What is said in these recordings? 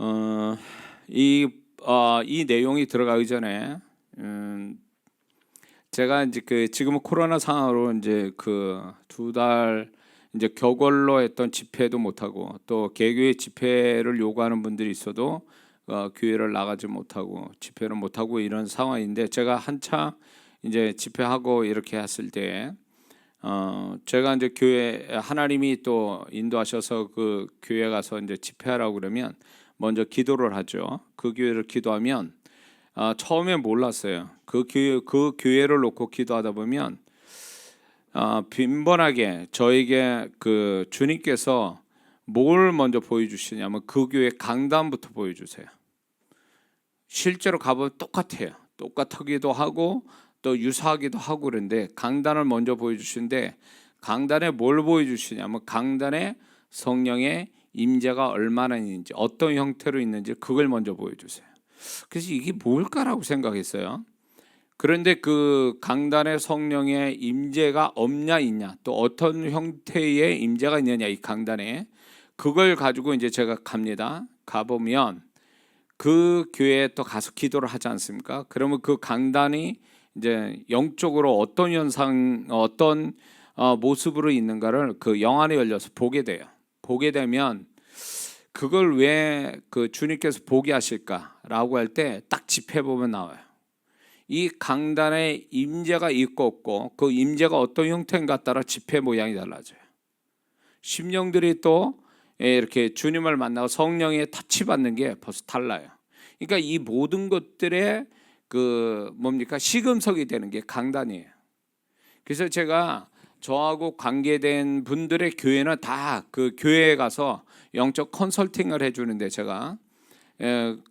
어, 이 내용이 들어가기 전에 제가 이제 지금은 코로나 상황으로 이제 그 2달 이제 겨걸로 했던 집회도 못 하고 또 개교회 집회를 요구하는 분들이 있어도 교회를 나가지 못하고 집회를 못 하고 이런 상황인데, 제가 한창 이제 집회하고 이렇게 했을 때 제가 이제 교회 하나님이 또 인도하셔서 그 교회 가서 이제 집회하라고 그러면 먼저 기도를 하죠. 그 교회를 기도하면 처음에 몰랐어요. 그 교회를 놓고 기도하다 보면 빈번하게 저에게 그 주님께서 뭘 먼저 보여주시냐면 그 교회 강단부터 보여주세요. 실제로 가보면 똑같아요. 똑같기도 하고 또 유사하기도 하고 그런데 강단을 먼저 보여주시는데, 강단에 뭘 보여주시냐면 강단에 성령의 임재가 얼마나 있는지, 어떤 형태로 있는지 그걸 먼저 보여주세요. 그래서 이게 뭘까라고 생각했어요. 그런데 그 강단에 성령의 임재가 없냐 있냐, 또 어떤 형태의 임재가 있느냐, 이 강단에 그걸 가지고 이제 제가 갑니다. 가보면 그 교회에 또 가서 기도를 하지 않습니까? 그러면 그 강단이 이제 영적으로 어떤 현상, 어떤 모습으로 있는가를 그 영 안에 열려서 보게 돼요. 보게 되면 그걸 왜 그 주님께서 보게 하실까라고 할 때 딱 집회 보면 나와요. 이 강단에 임재가 있고 없고 그 임재가 어떤 형태인가 따라 집회 모양이 달라져요. 심령들이 또 이렇게 주님을 만나고 성령의 터치 받는 게 벌써 달라요. 그러니까 이 모든 것들의 그 뭡니까 시금석이 되는 게 강단이에요. 그래서 제가 저하고 관계된 분들의 교회는 다 그 교회에 가서 영적 컨설팅을 해주는데, 제가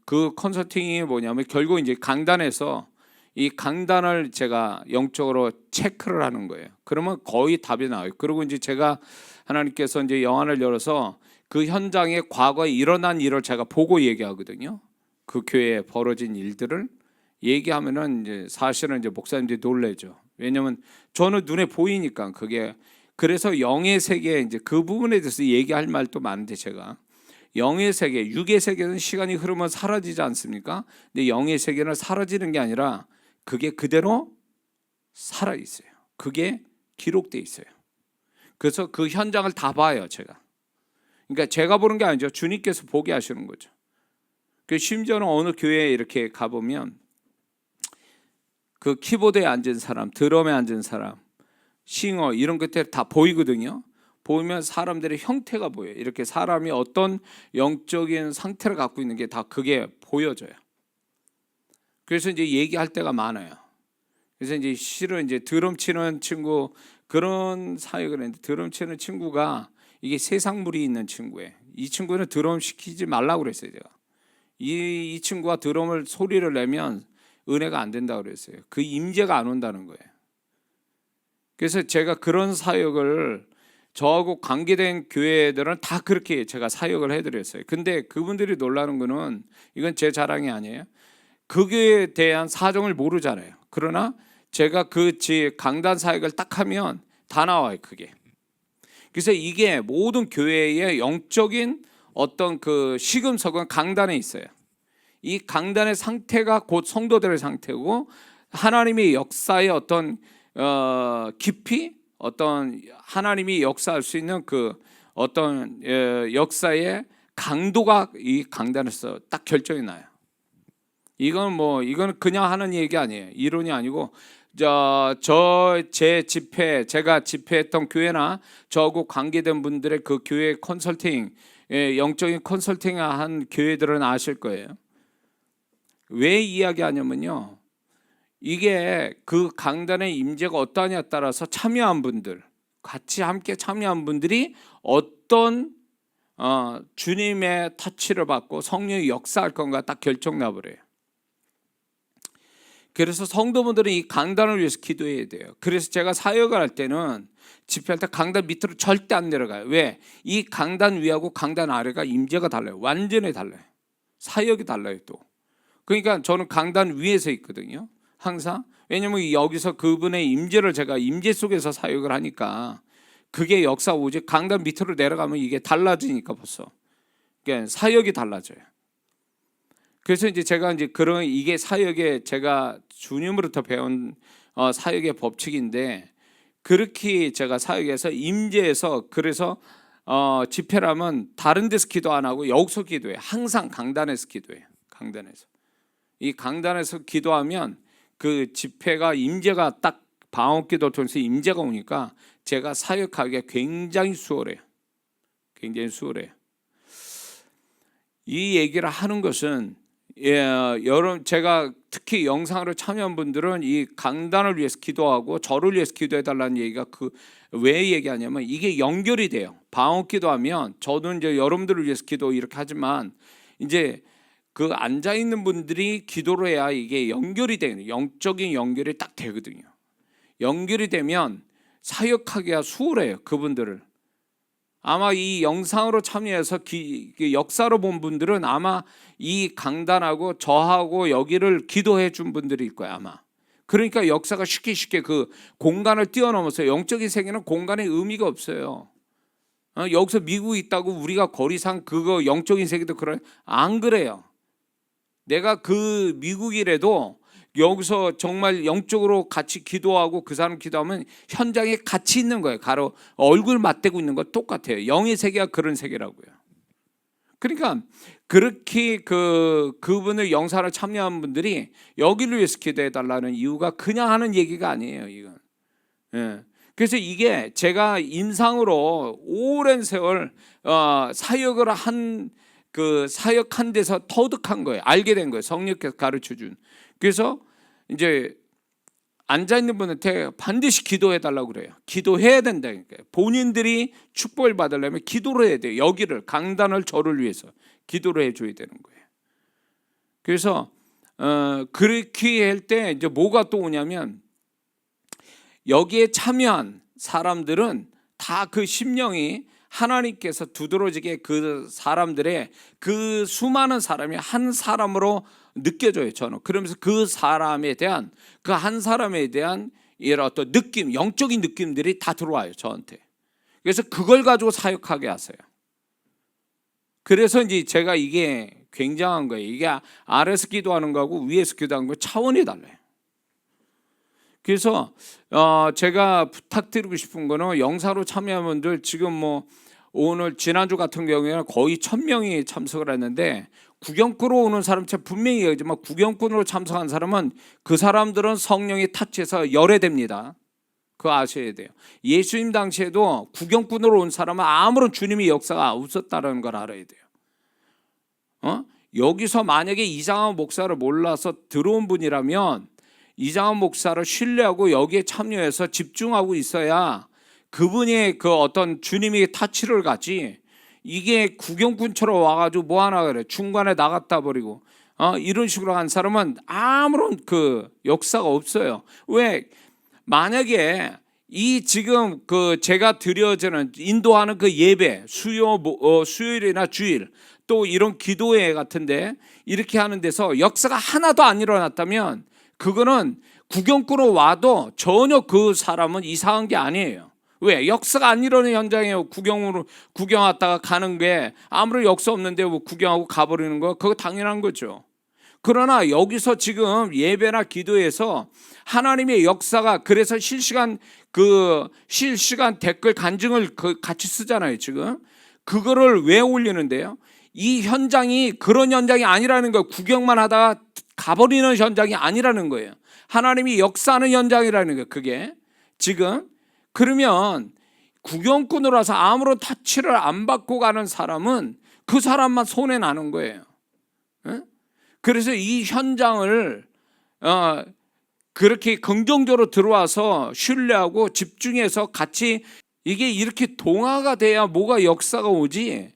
그 컨설팅이 뭐냐면 결국 이제 강단에서 이 강단을 제가 영적으로 체크를 하는 거예요. 그러면 거의 답이 나와요. 그리고 이제 제가 하나님께서 이제 영안을 열어서 그 현장에 과거에 일어난 일을 제가 보고 얘기하거든요. 그 교회에 벌어진 일들을 얘기하면은 이제 사실은 이제 목사님들이 놀래죠. 왜냐면 저는 눈에 보이니까 그게. 그래서 영의 세계 이제 그 부분에 대해서 얘기할 말도 많은데, 제가 영의 세계, 육의 세계는 시간이 흐르면 사라지지 않습니까? 근데 영의 세계는 사라지는 게 아니라 그게 그대로 살아 있어요. 그게 기록돼 있어요. 그래서 그 현장을 다 봐요, 제가. 그러니까 제가 보는 게 아니죠. 주님께서 보게 하시는 거죠. 그 심지어는 어느 교회에 이렇게 가보면 그 키보드에 앉은 사람, 드럼에 앉은 사람, 싱어 이런 것들 다 보이거든요. 보면 사람들의 형태가 보여요. 이렇게 사람이 어떤 영적인 상태를 갖고 있는 게 다 그게 보여져요. 그래서 이제 얘기할 때가 많아요. 그래서 이제 실은 이제 드럼 치는 친구, 그런 사역을 했는데, 드럼 치는 친구가 이게 세상물이 있는 친구예요. 이 친구는 드럼 시키지 말라고 그랬어요, 제가. 이 친구가 드럼을 소리를 내면 은혜가 안 된다고 그랬어요. 그 임재가 안 온다는 거예요. 그래서 제가 그런 사역을, 저하고 관계된 교회들은 다 그렇게 제가 사역을 해드렸어요. 근데 그분들이 놀라는 거는, 이건 제 자랑이 아니에요. 그 교회에 대한 사정을 모르잖아요. 그러나 제가 그 강단 사역을 딱 하면 다 나와요, 그게. 그래서 이게 모든 교회의 영적인 어떤 그 시금석은 강단에 있어요. 이 강단의 상태가 곧 성도들의 상태고, 하나님의 역사의 어떤 깊이, 어떤 하나님이 역사할 수 있는 그 어떤 역사의 강도가 이 강단에서 딱 결정이 나요. 이건 그냥 하는 얘기 아니에요. 이론이 아니고, 제 집회, 제가 집회했던 교회나 저하고 관계된 분들의 그 교회 컨설팅, 영적인 컨설팅 한 교회들은 아실 거예요. 왜 이야기하냐면요, 이게 그 강단의 임재가 어떠하냐에 따라서 참여한 분들, 같이 함께 참여한 분들이 어떤 주님의 터치를 받고 성령이 역사할 건가 딱 결정 나버려요. 그래서 성도분들은 이 강단을 위해서 기도해야 돼요. 그래서 제가 사역을 할 때는 집회할 때 강단 밑으로 절대 안 내려가요. 왜? 이 강단 위하고 강단 아래가 임재가 달라요. 완전히 달라요. 사역이 달라요 또. 그러니까 저는 강단 위에서 있거든요, 항상. 왜냐면 여기서 그분의 임재를, 제가 임재 속에서 사역을 하니까 그게 역사 오직 강단 밑으로 내려가면 이게 달라지니까 벌써. 그러니까 사역이 달라져요. 그래서 이제 제가 이제 그런 이게 사역의 제가 주님으로부터 배운 사역의 법칙인데 그렇게 제가 사역에서 임재해서 그래서 집회라면 다른 데서 기도 안 하고 여기서 기도해. 항상 강단에서 기도해요. 강단에서. 이 강단에서 기도하면 그 집회가 임재가 딱 방언기도를 통해서 임재가 오니까 제가 사역하기가 굉장히 수월해요. 굉장히 수월해요. 이 얘기를 하는 것은 여러분 제가 특히 영상으로 참여한 분들은 이 강단을 위해서 기도하고 저를 위해서 기도해달라는 얘기가 왜 얘기하냐면 이게 연결이 돼요. 방언 기도하면 저도 이제 여러분들을 위해서 기도 이렇게 하지만 이제 그 앉아 있는 분들이 기도를 해야 이게 연결이 되는 영적인 연결이 딱 되거든요. 연결이 되면 사역하기가 수월해요. 그분들을. 아마 이 영상으로 참여해서 역사로 본 분들은 아마 이 강단하고 저하고 여기를 기도해 준 분들일 거예요 아마. 그러니까 역사가 쉽게 그 공간을 뛰어넘어서 영적인 세계는 공간의 의미가 없어요. 여기서 미국에 있다고 우리가 거리상 그거 영적인 세계도 그래? 안 그래요. 내가 그 미국이라도 여기서 정말 영적으로 같이 기도하고 그 사람 기도하면 현장에 같이 있는 거예요. 가로 얼굴 맞대고 있는 거 똑같아요. 영의 세계가 그런 세계라고요. 그러니까 그렇게 그분을 영사를 참여한 분들이 여기를 위해서 기도해 달라는 이유가 그냥 하는 얘기가 아니에요. 이건. 예. 그래서 이게 제가 임상으로 오랜 세월 사역을 사역한 데서 터득한 거예요. 알게 된 거예요. 성령께서 가르쳐 준. 그래서 이제 앉아 있는 분한테 반드시 기도해 달라고 그래요. 기도해야 된다니까요. 본인들이 축복을 받으려면 기도를 해야 돼요. 여기를 강단을 저를 위해서 기도를 해줘야 되는 거예요. 그래서 그렇게 할 때 이제 뭐가 또 오냐면 여기에 참여한 사람들은 다 그 심령이 하나님께서 두드러지게 그 사람들의 그 수많은 사람이 한 사람으로 느껴져요. 저는 그러면서 그 사람에 대한 그 한 사람에 대한 이런 어떤 느낌, 영적인 느낌들이 다 들어와요 저한테. 그래서 그걸 가지고 사역하게 하세요. 그래서 이제 제가 이게 굉장한 거예요. 이게 아래서 기도하는 거하고 위에서 기도하는 거 차원이 달라요. 그래서 제가 부탁드리고 싶은 거는 영사로 참여한 분들 지금 뭐 오늘 지난주 같은 경우에는 거의 1000명이 참석을 했는데 구경꾼으로 오는 사람 분명히 얘기하지만 구경꾼으로 참석한 사람은 그 사람들은 성령이 타치해서 열애됩니다. 그거 아셔야 돼요. 예수님 당시에도 구경꾼으로 온 사람은 아무런 주님의 역사가 없었다는 걸 알아야 돼요. 여기서 만약에 이장한 목사를 몰라서 들어온 분이라면 이장한 목사를 신뢰하고 여기에 참여해서 집중하고 있어야 그분이 그 어떤 주님의 타치를 가지. 이게 구경꾼처럼 와가지고 뭐 하나 그래 중간에 나갔다 버리고 이런 식으로 한 사람은 아무런 그 역사가 없어요. 왜? 만약에 이 지금 그 제가 드려지는 인도하는 그 예배 수요일이나 주일 또 이런 기도회 같은데 이렇게 하는 데서 역사가 하나도 안 일어났다면 그거는 구경꾼으로 와도 전혀 그 사람은 이상한 게 아니에요. 왜? 역사가 안 일어나는 현장에 구경 왔다가 가는 게 아무런 역사 없는데 뭐 구경하고 가버리는 거 그거 당연한 거죠. 그러나 여기서 지금 예배나 기도에서 하나님의 역사가 그래서 실시간 댓글 간증을 같이 쓰잖아요. 지금 그거를 왜 올리는데요? 이 현장이 그런 현장이 아니라는 거예요. 구경만 하다가 가버리는 현장이 아니라는 거예요. 하나님이 역사하는 현장이라는 거예요. 그게 지금 그러면 구경꾼으로서 아무런 타치를 안 받고 가는 사람은 그 사람만 손해 나는 거예요. 그래서 이 현장을 그렇게 긍정적으로 들어와서 신뢰하고 집중해서 같이 이게 이렇게 동화가 돼야 뭐가 역사가 오지.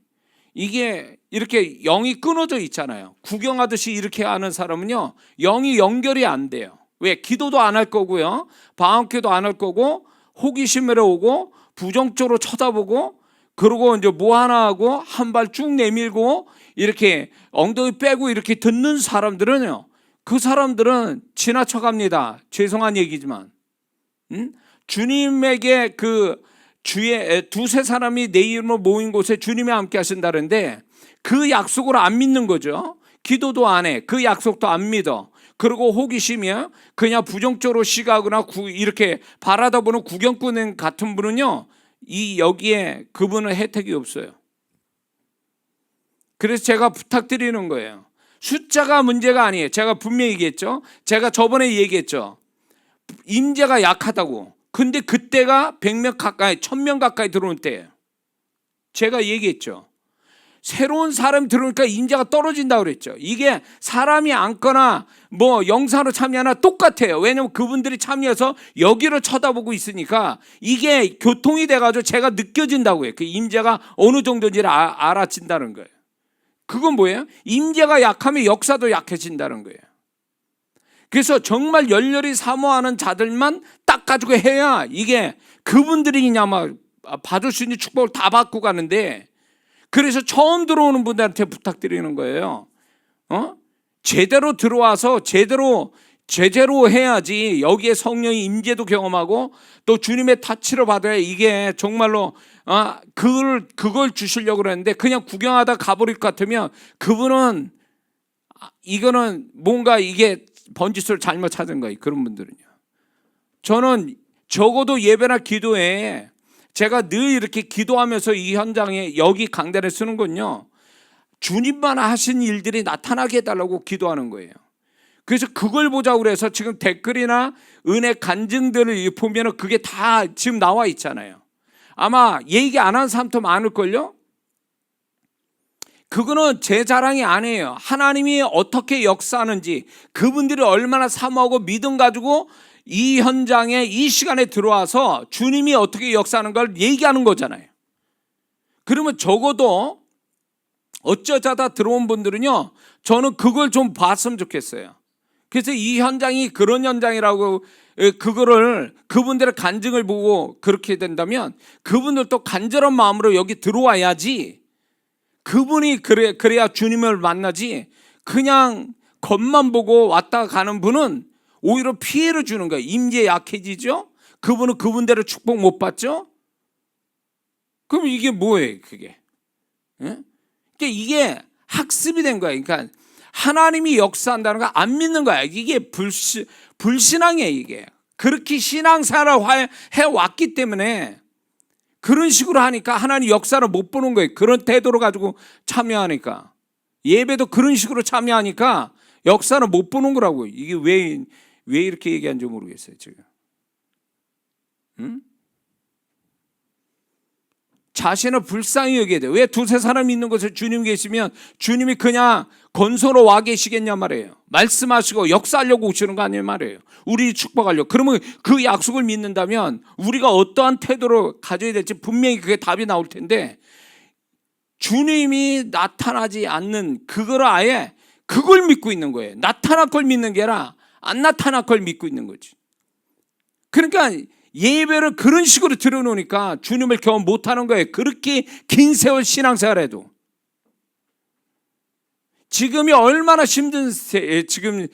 이게 이렇게 영이 끊어져 있잖아요. 구경하듯이 이렇게 하는 사람은요 영이 연결이 안 돼요. 왜? 기도도 안 할 거고요 방언기도 안 할 거고 호기심에 오고 부정적으로 쳐다보고 그러고 이제 뭐 하나 하고 한 발 쭉 내밀고 이렇게 엉덩이 빼고 이렇게 듣는 사람들은요 그 사람들은 지나쳐 갑니다. 죄송한 얘기지만 주님에게 그 주에 두세 사람이 내 이름으로 모인 곳에 주님이 함께 하신다는데 그 약속을 안 믿는 거죠. 기도도 안 해. 그 약속도 안 믿어. 그리고 호기심이야. 그냥 부정적으로 시각하거나 이렇게 바라다 보는 구경꾼 같은 분은요, 여기에 그분은 혜택이 없어요. 그래서 제가 부탁드리는 거예요. 숫자가 문제가 아니에요. 제가 분명히 얘기했죠. 제가 저번에 얘기했죠. 임재가 약하다고. 근데 그때가 100명 가까이, 1000명 가까이 들어올 때예요. 제가 얘기했죠. 새로운 사람이 들어오니까 임재가 떨어진다고 그랬죠. 이게 사람이 앉거나 뭐 영상으로 참여하나 똑같아요. 왜냐하면 그분들이 참여해서 여기를 쳐다보고 있으니까 이게 교통이 돼가지고 제가 느껴진다고 해요. 그 임재가 어느 정도인지를 알아진다는 거예요. 그건 뭐예요? 임재가 약하면 역사도 약해진다는 거예요. 그래서 정말 열렬히 사모하는 자들만 딱 가지고 해야 이게 그분들이 그냥 막 받을 수 있는 축복을 다 받고 가는데, 그래서 처음 들어오는 분들한테 부탁드리는 거예요. 제대로 들어와서 제대로 해야지 여기에 성령의 임재도 경험하고 또 주님의 타치를 받아야 이게 정말로 그걸 주시려고 그랬는데 그냥 구경하다 가버릴 것 같으면 그분은 이거는 뭔가 이게 번지수를 잘못 찾은 거예요. 그런 분들은요. 저는 적어도 예배나 기도에 제가 늘 이렇게 기도하면서 이 현장에 여기 강단에 쓰는 건요, 주님만 하신 일들이 나타나게 해달라고 기도하는 거예요. 그래서 그걸 보자고 그래서 지금 댓글이나 은혜 간증들을 보면 그게 다 지금 나와 있잖아요. 아마 얘기 안 한 사람도 많을걸요. 그거는 제 자랑이 아니에요. 하나님이 어떻게 역사하는지, 그분들이 얼마나 사모하고 믿음 가지고 이 현장에 이 시간에 들어와서 주님이 어떻게 역사하는 걸 얘기하는 거잖아요. 그러면 적어도 어쩌자다 들어온 분들은요, 저는 그걸 좀 봤으면 좋겠어요. 그래서 이 현장이 그런 현장이라고, 그거를 그분들의 간증을 보고 그렇게 된다면 그분들도 간절한 마음으로 여기 들어와야지, 그분이 그래야 주님을 만나지, 그냥 겉만 보고 왔다 가는 분은 오히려 피해를 주는 거예요. 임재 약해지죠. 그분은 그분대로 축복 못 받죠. 그럼 이게 뭐예요, 그게? 그러니까 이게 학습이 된 거예요. 그러니까 하나님이 역사한다는 거 안 믿는 거야. 이게 불신앙이에요. 이게 그렇게 신앙생활을 해왔기 때문에 그런 식으로 하니까 하나님 역사를 못 보는 거예요. 그런 태도로 가지고 참여하니까, 예배도 그런 식으로 참여하니까 역사를 못 보는 거라고요. 이게 왜 이렇게 얘기하는지 모르겠어요, 지금. 자신을 불쌍히 여겨야 돼요. 왜 두세 사람이 있는 곳에 주님 계시면 주님이 그냥 건소로 와 계시겠냐 말이에요. 말씀하시고 역사하려고 오시는 거 아니에요 말이에요. 우리 축복하려고. 그러면 그 약속을 믿는다면 우리가 어떠한 태도로 가져야 될지 분명히 그게 답이 나올 텐데, 주님이 나타나지 않는 그걸 아예 그걸 믿고 있는 거예요. 나타날 걸 믿는 게 아니라 안 나타날 걸 믿고 있는 거지. 그러니까 예배를 그런 식으로 들여놓으니까 주님을 경험 못하는 거예요. 그렇게 긴 세월 신앙생활해도. 지금이 얼마나 힘든 지금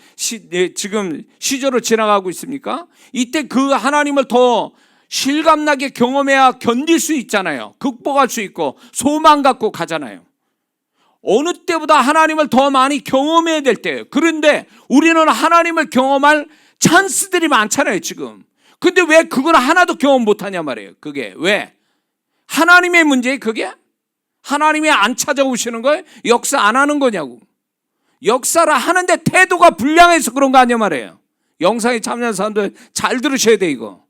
시절을 지나가고 있습니까? 이때 그 하나님을 더 실감나게 경험해야 견딜 수 있잖아요. 극복할 수 있고 소망 갖고 가잖아요. 어느 때보다 하나님을 더 많이 경험해야 될 때예요. 그런데 우리는 하나님을 경험할 찬스들이 많잖아요, 지금. 근데 왜 그걸 하나도 경험 못하냐 말이에요. 그게 왜? 하나님의 문제예요, 그게? 하나님이 안 찾아오시는 거예요? 역사 안 하는 거냐고. 역사를 하는데 태도가 불량해서 그런 거 아니야 말이에요. 영상에 참여한 사람들 잘 들으셔야 돼, 이거.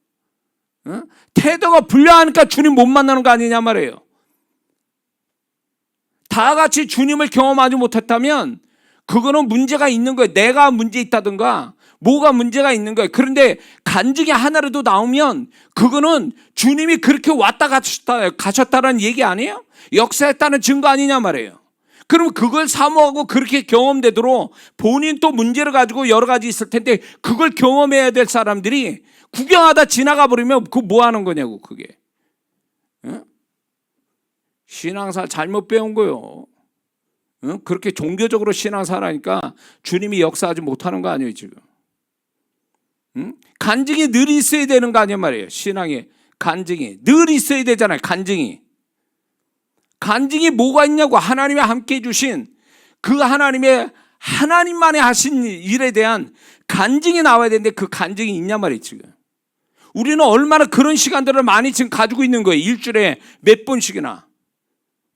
태도가 불량하니까 주님 못 만나는 거 아니냐 말이에요. 다 같이 주님을 경험하지 못했다면 그거는 문제가 있는 거예요. 내가 문제 있다든가 뭐가 문제가 있는 거예요. 그런데 간증이 하나라도 나오면 그거는 주님이 그렇게 왔다 가셨다는 얘기 아니에요? 역사했다는 증거 아니냐 말이에요. 그럼 그걸 사모하고 그렇게 경험되도록 본인 또 문제를 가지고 여러 가지 있을 텐데 그걸 경험해야 될 사람들이 구경하다 지나가 버리면 그거 뭐 하는 거냐고, 그게. 신앙생활 잘못 배운 거요. 그렇게 종교적으로 신앙생활 하니까 주님이 역사하지 못하는 거 아니에요, 지금. 간증이 늘 있어야 되는 거 아니에요 말이에요. 신앙에 간증이 늘 있어야 되잖아요. 간증이 뭐가 있냐고. 하나님이 함께 해주신 그 하나님의 하나님만이 하신 일에 대한 간증이 나와야 되는데 그 간증이 있냔 말이에요. 지금 우리는 얼마나 그런 시간들을 많이 지금 가지고 있는 거예요. 일주일에 몇 번씩이나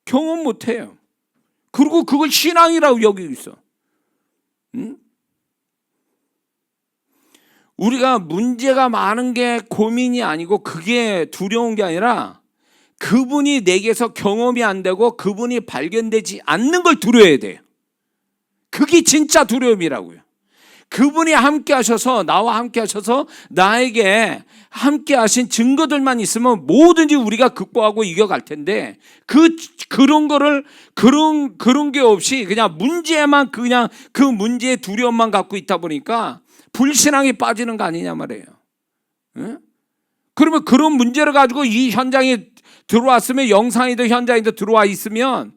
경험 못해요. 그리고 그걸 신앙이라고 여기고 있어. 응? 우리가 문제가 많은 게 고민이 아니고 그게 두려운 게 아니라 그분이 내게서 경험이 안 되고 그분이 발견되지 않는 걸 두려워야 돼요. 그게 진짜 두려움이라고요. 그분이 함께 하셔서 나와 함께 하셔서 나에게 함께 하신 증거들만 있으면 뭐든지 우리가 극복하고 이겨갈 텐데 그런 거를 그런 게 없이 그냥 문제만 그냥 그 문제의 두려움만 갖고 있다 보니까 불신앙에 빠지는 거 아니냐 말이에요. 응? 그러면 그런 문제를 가지고 이 현장에 들어왔으면 영상이든 현장이든 들어와 있으면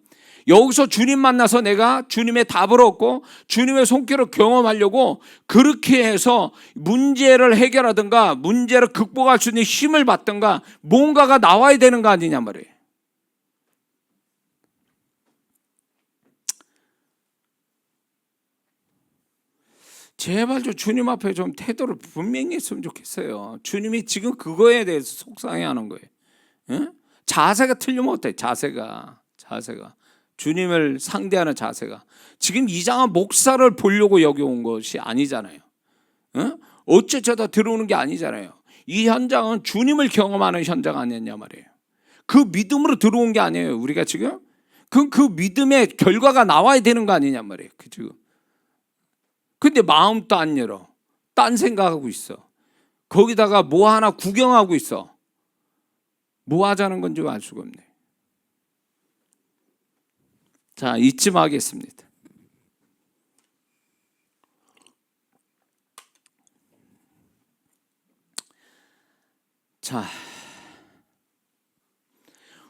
여기서 주님 만나서 내가 주님의 답을 얻고 주님의 손길을 경험하려고 그렇게 해서 문제를 해결하든가 문제를 극복할 수 있는 힘을 받든가 뭔가가 나와야 되는 거 아니냐 말이에요. 제발 좀 주님 앞에 좀 태도를 분명히 했으면 좋겠어요. 주님이 지금 그거에 대해서 속상해하는 거예요. 응? 자세가 틀리면 어때? 자세가 주님을 상대하는 자세가 지금 이장한 목사를 보려고 여기 온 것이 아니잖아요. 응? 어째저다 들어오는 게 아니잖아요. 이 현장은 주님을 경험하는 현장 아니었냐 말이에요. 그 믿음으로 들어온 게 아니에요. 우리가 지금 그 믿음의 결과가 나와야 되는 거 아니냐 말이에요. 그 지금. 근데 마음도 안 열어. 딴 생각하고 있어. 거기다가 뭐 하나 구경하고 있어. 뭐 하자는 건지 알 수가 없네. 자, 이쯤 하겠습니다. 자,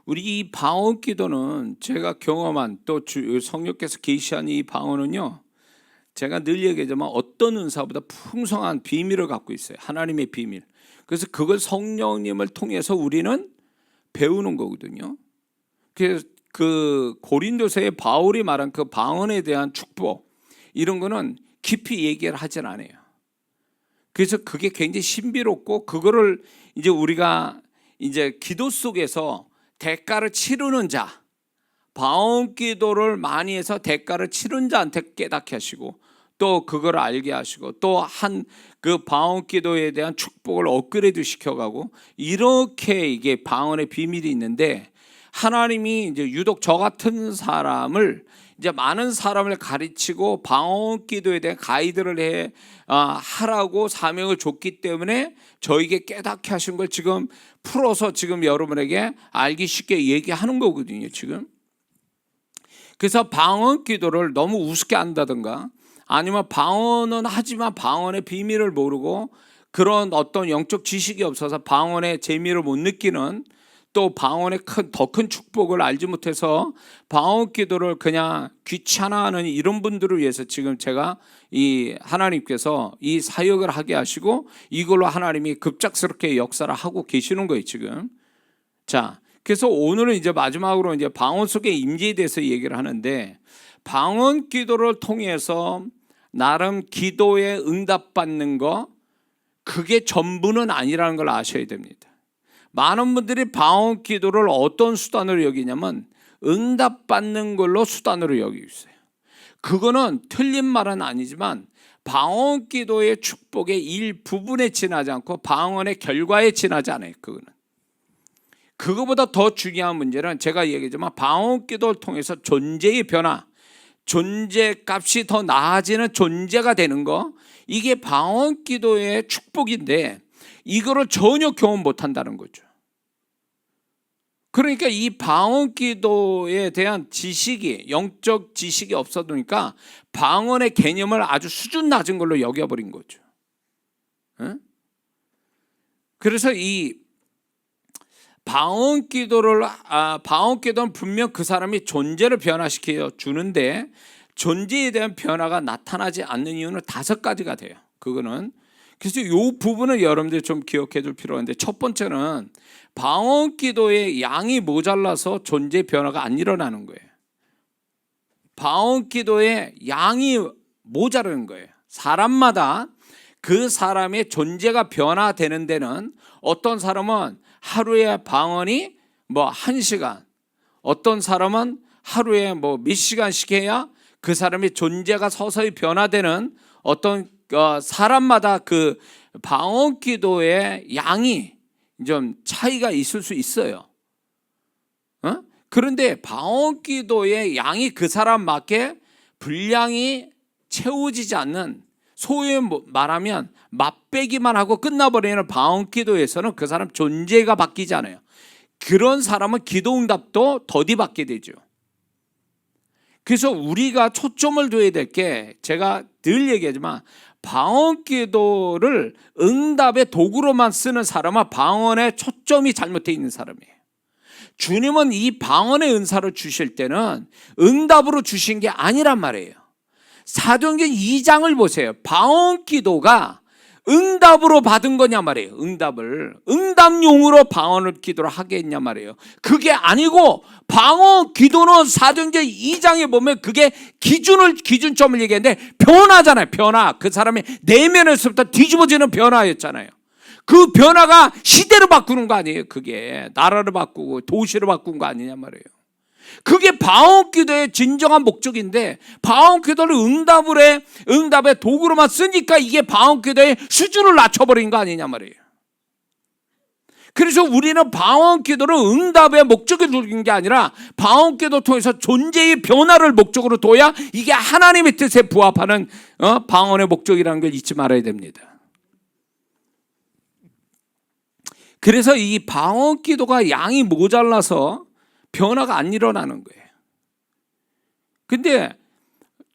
우리 이 방언 기도는 제가 경험한 또 성령께서 계시한 이 방언은요, 제가 늘 얘기하지만 어떤 은사보다 풍성한 비밀을 갖고 있어요. 하나님의 비밀. 그래서 그걸 성령님을 통해서 우리는 배우는 거거든요. 그래서 그 고린도서에 바울이 말한 그 방언에 대한 축복 이런 거는 깊이 얘기를 하진 않아요. 그래서 그게 굉장히 신비롭고 그거를 이제 우리가 이제 기도 속에서 대가를 치르는 자, 방언 기도를 많이 해서 대가를 치른 자한테 깨닫게 하시고 또 그걸 알게 하시고 또 한 그 방언 기도에 대한 축복을 업그레이드 시켜가고 이렇게 이게 방언의 비밀이 있는데 하나님이 이제 유독 저 같은 사람을 이제 많은 사람을 가르치고 방언 기도에 대한 가이드를 하라고 사명을 줬기 때문에 저에게 깨닫게 하신 걸 지금 풀어서 지금 여러분에게 알기 쉽게 얘기하는 거거든요. 지금. 그래서 방언 기도를 너무 우습게 한다든가 아니면 방언은 하지만 방언의 비밀을 모르고 그런 어떤 영적 지식이 없어서 방언의 재미를 못 느끼는 또 방언의 더 큰 축복을 알지 못해서 방언 기도를 그냥 귀찮아하는 이런 분들을 위해서 지금 제가 이 하나님께서 이 사역을 하게 하시고 이걸로 하나님이 급작스럽게 역사를 하고 계시는 거예요 지금. 자, 그래서 오늘은 이제 마지막으로 이제 방언 속의 임재에 대해서 얘기를 하는데 방언 기도를 통해서 나름 기도에 응답받는 거 그게 전부는 아니라는 걸 아셔야 됩니다. 많은 분들이 방언 기도를 어떤 수단으로 여기냐면 응답받는 걸로 수단으로 여기고 있어요. 그거는 틀린 말은 아니지만 방언 기도의 축복의 일부분에 지나지 않고 방언의 결과에 지나지 않아요. 그거보다 더 중요한 문제는 제가 얘기했지만 방언 기도를 통해서 존재의 변화, 존재값이 더 나아지는 존재가 되는 거 이게 방언 기도의 축복인데 이거를 전혀 경험 못한다는 거죠. 그러니까 이 방언 기도에 대한 지식이 영적 지식이 없어도니까 방언의 개념을 아주 수준 낮은 걸로 여겨버린 거죠. 그래서 이 방언 기도는 분명 그 사람이 존재를 변화시켜 주는데 존재에 대한 변화가 나타나지 않는 이유는 5가지가 돼요. 그거는 그래서 이 부분을 여러분들이 좀 기억해 둘 필요가 있는데 첫 번째는 방언 기도의 양이 모자라서 존재 변화가 안 일어나는 거예요. 방언 기도의 양이 모자라는 거예요. 사람마다 그 사람의 존재가 변화되는 데는 어떤 사람은 하루에 방언이 뭐 1시간, 어떤 사람은 하루에 뭐 몇 시간씩 해야 그 사람의 존재가 서서히 변화되는 어떤 사람마다 그 방언 기도의 양이 좀 차이가 있을 수 있어요. 그런데 방언 기도의 양이 그 사람 맞게 분량이 채워지지 않는, 소위 말하면 맛배기만 하고 끝나버리는 방언 기도에서는 그 사람 존재가 바뀌지 않아요. 그런 사람은 기도 응답도 더디 받게 되죠. 그래서 우리가 초점을 둬야 될 게, 제가 늘 얘기하지만 방언 기도를 응답의 도구로만 쓰는 사람은 방언의 초점이 잘못되어 있는 사람이에요. 주님은 이 방언의 은사를 주실 때는 응답으로 주신 게 아니란 말이에요. 사도행전 2장을 보세요. 방언 기도가 응답으로 받은 거냐 말이에요. 응답용으로 방언을 기도를 하게 했냐 말이에요. 그게 아니고 방언 기도는 사도행전 2장에 보면 그게 기준점을 얘기했는데 변화잖아요. 변화. 그 사람의 내면에서부터 뒤집어지는 변화였잖아요. 그 변화가 시대를 바꾸는 거 아니에요. 그게 나라를 바꾸고 도시를 바꾼 거 아니냐 말이에요. 그게 방언 기도의 진정한 목적인데, 방언 기도를 응답의 도구로만 쓰니까 이게 방언 기도의 수준을 낮춰버린 거 아니냐 말이에요. 그래서 우리는 방언 기도를 응답의 목적에 두는 게 아니라 방언 기도 통해서 존재의 변화를 목적으로 둬야 이게 하나님의 뜻에 부합하는 방언의 목적이라는 걸 잊지 말아야 됩니다. 그래서 이 방언 기도가 양이 모자라서 변화가 안 일어나는 거예요. 근데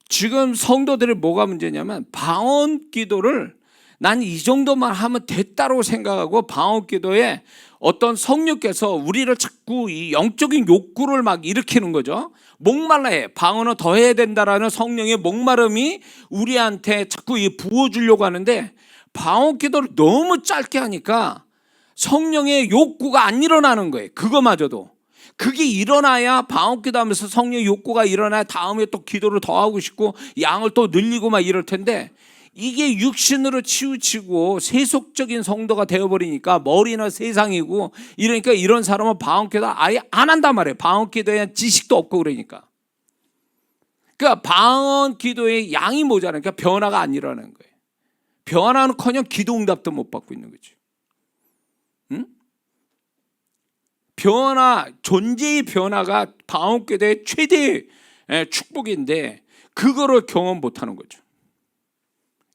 지금 성도들이 뭐가 문제냐면 방언 기도를 난 이 정도만 하면 됐다고 생각하고 방언 기도에 어떤 성령께서 우리를 자꾸 이 영적인 욕구를 막 일으키는 거죠. 목말라해. 방언은 더 해야 된다라는 성령의 목마름이 우리한테 자꾸 부어주려고 하는데, 방언 기도를 너무 짧게 하니까 성령의 욕구가 안 일어나는 거예요. 그거마저도. 그게 일어나야, 방언 기도하면서 성령의 욕구가 일어나야 다음에 또 기도를 더 하고 싶고 양을 또 늘리고 막 이럴 텐데, 이게 육신으로 치우치고 세속적인 성도가 되어버리니까 머리는 세상이고 이러니까 이런 사람은 방언 기도 아예 안 한단 말이에요. 방언 기도에 대한 지식도 없고 그러니까. 그러니까 방언 기도의 양이 모자라니까 변화가 안 일어나는 거예요. 변화는커녕 기도 응답도 못 받고 있는 거죠. 응? 존재의 변화가 방언 기도의 최대의 축복인데 그거를 경험 못하는 거죠.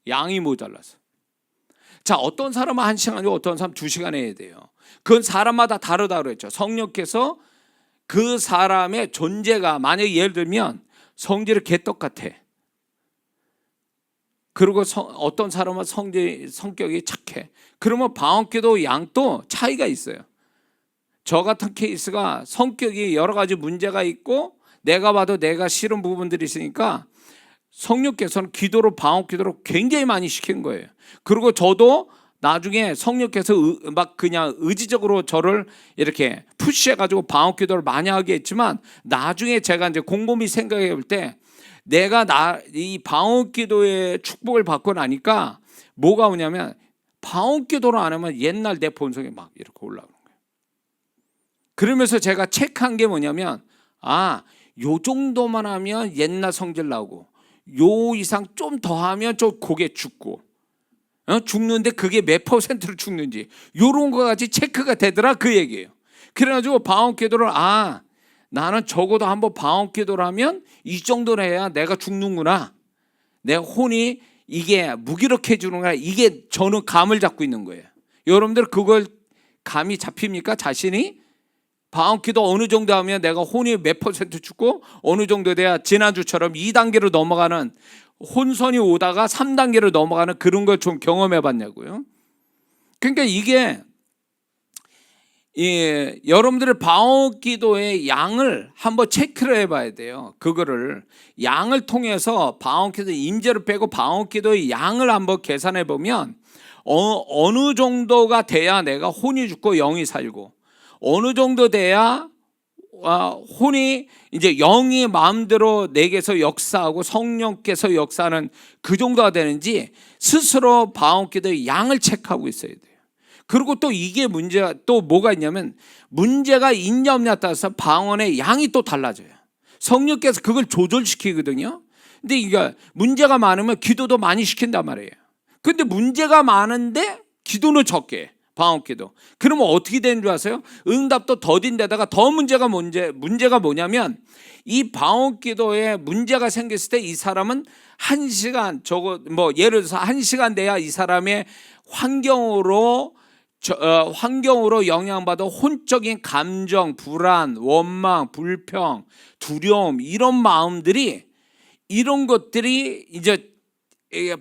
양이 모자라서. 자, 어떤 사람은 1시간이고 어떤 사람은 2시간 해야 돼요. 그건 사람마다 다르다고 그랬죠. 성령께서 그 사람의 존재가, 만약에 예를 들면 성질이 개떡 같아. 그리고 어떤 사람은 성격이 착해. 그러면 방언기도 양도 차이가 있어요. 저 같은 케이스가 성격이 여러 가지 문제가 있고 내가 봐도 내가 싫은 부분들이 있으니까 성령께서는 방언기도로 굉장히 많이 시킨 거예요. 그리고 저도 나중에 성령께서 막 그냥 의지적으로 저를 이렇게 푸시해가지고 방언기도를 많이 하게 했지만, 나중에 제가 이제 곰곰이 생각해 볼 때 내가 이 방언기도의 축복을 받고 나니까 뭐가 오냐면, 방언기도를 안 하면 옛날 내 본성이 막 이렇게 올라오는 거예요. 그러면서 제가 체크한 게 뭐냐면, 요 정도만 하면 옛날 성질 나오고 요 이상 좀 더 하면 저 고개 죽고 죽는데 그게 몇 %로 죽는지 요런 거까지 체크가 되더라, 그 얘기예요. 그래가지고 방언기도를 나는 적어도 한번 방언기도를 하면 이 정도는 해야 내가 죽는구나, 내 혼이 이게 무기력해지는구나, 이게 저는 감을 잡고 있는 거예요. 여러분들 그걸 감이 잡힙니까? 자신이 방언기도 어느 정도 하면 내가 혼이 몇 % 죽고 어느 정도 돼야 지난주처럼 2단계로 넘어가는, 혼선이 오다가 3단계로 넘어가는 그런 걸 좀 경험해 봤냐고요. 그러니까 이게 여러분들의 방언기도의 양을 한번 체크를 해봐야 돼요. 그거를 양을 통해서 방언기도 임재를 빼고 방언기도의 양을 한번 계산해 보면 어느 정도가 돼야 내가 혼이 죽고 영이 살고, 어느 정도 돼야 혼이 이제 영이 마음대로 내게서 역사하고 성령께서 역사하는 그 정도가 되는지 스스로 방언기도의 양을 체크하고 있어야 돼요. 그리고 또 이게 문제가 또 뭐가 있냐면 문제가 있냐 없냐에 따라서 방언의 양이 또 달라져요. 성령께서 그걸 조절시키거든요. 근데 이게 문제가 많으면 기도도 많이 시킨단 말이에요. 근데 문제가 많은데 기도는 적게 해. 방언기도. 그러면 어떻게 되는 줄 아세요? 응답도 더딘데다가 더 문제가 뭐냐면 이 방언기도에 문제가 생겼을 때 이 사람은 1시간 예를 들어서 1시간 돼야 이 사람의 환경으로 영향받아 혼적인 감정, 불안, 원망, 불평, 두려움 이런 것들이 이제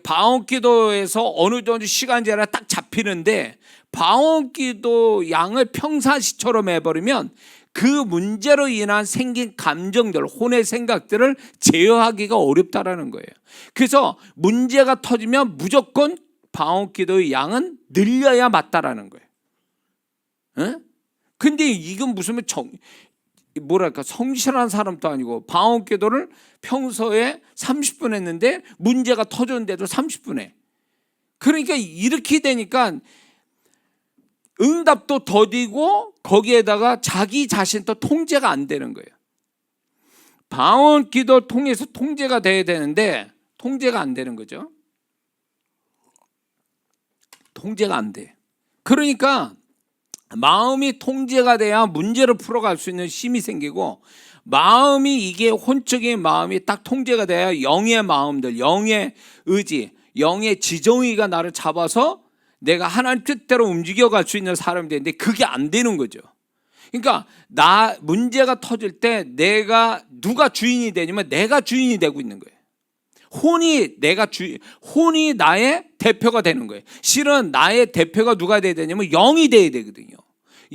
방언기도에서 어느 정도 시간제라 딱 잡히는데 방언기도 양을 평상시처럼 해버리면 그 문제로 인한 생긴 감정들, 혼의 생각들을 제어하기가 어렵다라는 거예요. 그래서 문제가 터지면 무조건 방언기도의 양은 늘려야 맞다라는 거예요. 근데 이건 무슨 성실한 사람도 아니고 방언기도를 평소에 30분 했는데 문제가 터졌는데도 30분 해. 그러니까 이렇게 되니까 응답도 더디고 거기에다가 자기 자신도 통제가 안 되는 거예요. 방언기도 통해서 통제가 돼야 되는데 통제가 안 되는 거죠. 통제가 안 돼. 그러니까 마음이 통제가 돼야 문제를 풀어갈 수 있는 힘이 생기고 마음이 이게 혼적인 마음이 딱 통제가 돼야 영의 마음들, 영의 의지, 영의 지정의가 나를 잡아서 내가 하나님 뜻대로 움직여갈 수 있는 사람이 되는데 그게 안 되는 거죠. 그러니까 문제가 터질 때 누가 주인이 되냐면 내가 주인이 되고 있는 거예요. 혼이 나의 대표가 되는 거예요. 실은 나의 대표가 누가 돼야 되냐면 영이 돼야 되거든요.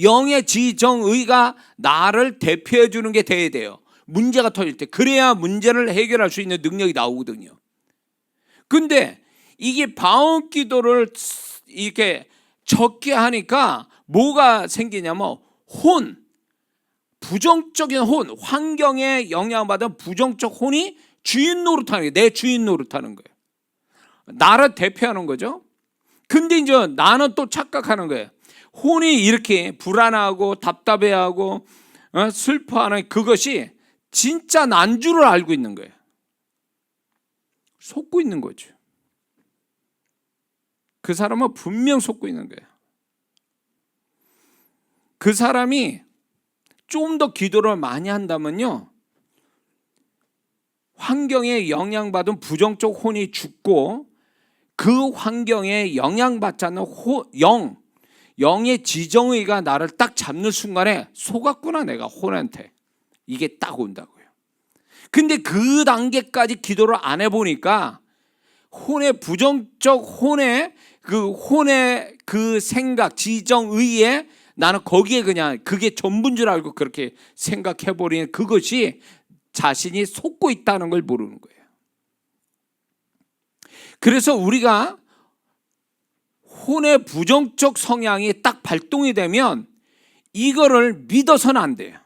영의 지정의가 나를 대표해 주는 게 돼야 돼요. 문제가 터질 때. 그래야 문제를 해결할 수 있는 능력이 나오거든요. 근데 이게 방언기도를 이렇게 적게 하니까 뭐가 생기냐면 부정적인 환경에 영향받은 부정적 혼이 주인 노릇하는 거예요. 내 주인 노릇하는 거예요. 나를 대표하는 거죠. 근데 이제 나는 또 착각하는 거예요. 혼이 이렇게 불안하고 답답해하고 슬퍼하는 그것이 진짜 난 줄을 알고 있는 거예요. 속고 있는 거죠. 그 사람은 분명 속고 있는 거예요. 그 사람이 좀 더 기도를 많이 한다면요, 환경에 영향받은 부정적 혼이 죽고 그 환경에 영향받지 않는 영의 지정의가 나를 딱 잡는 순간에 속았구나 내가 혼한테. 이게 딱 온다고요. 근데 그 단계까지 기도를 안 해보니까 혼의 그 생각, 지정의에 나는 거기에 그냥 그게 전부인 줄 알고 그렇게 생각해버리는 그것이 자신이 속고 있다는 걸 모르는 거예요. 그래서 우리가 혼의 부정적 성향이 딱 발동이 되면 이거를 믿어서는 안 돼요.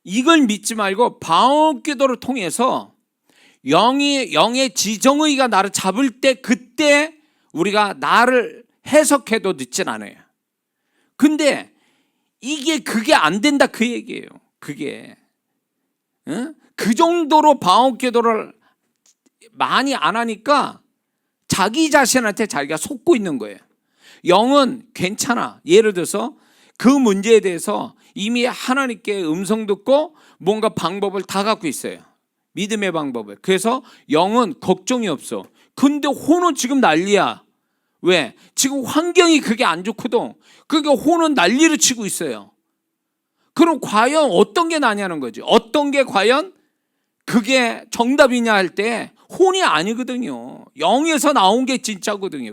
이걸 믿지 말고 방언기도를 통해서 영의 지정의가 나를 잡을 때 그때 우리가 나를 해석해도 늦진 않아요. 근데 그게 안 된다 그 얘기예요. 그게 그 정도로 방언기도를 많이 안 하니까 자기 자신한테 자기가 속고 있는 거예요. 영은 괜찮아. 예를 들어서 그 문제에 대해서 이미 하나님께 음성 듣고 뭔가 방법을 다 갖고 있어요. 믿음의 방법을. 그래서 영은 걱정이 없어. 근데 혼은 지금 난리야. 왜? 지금 환경이 그게 안 좋거든. 그러니까 혼은 난리를 치고 있어요. 그럼 과연 어떤 게 나냐는 거지. 어떤 게 과연 그게 정답이냐 할 때 혼이 아니거든요. 영에서 나온 게 진짜거든요.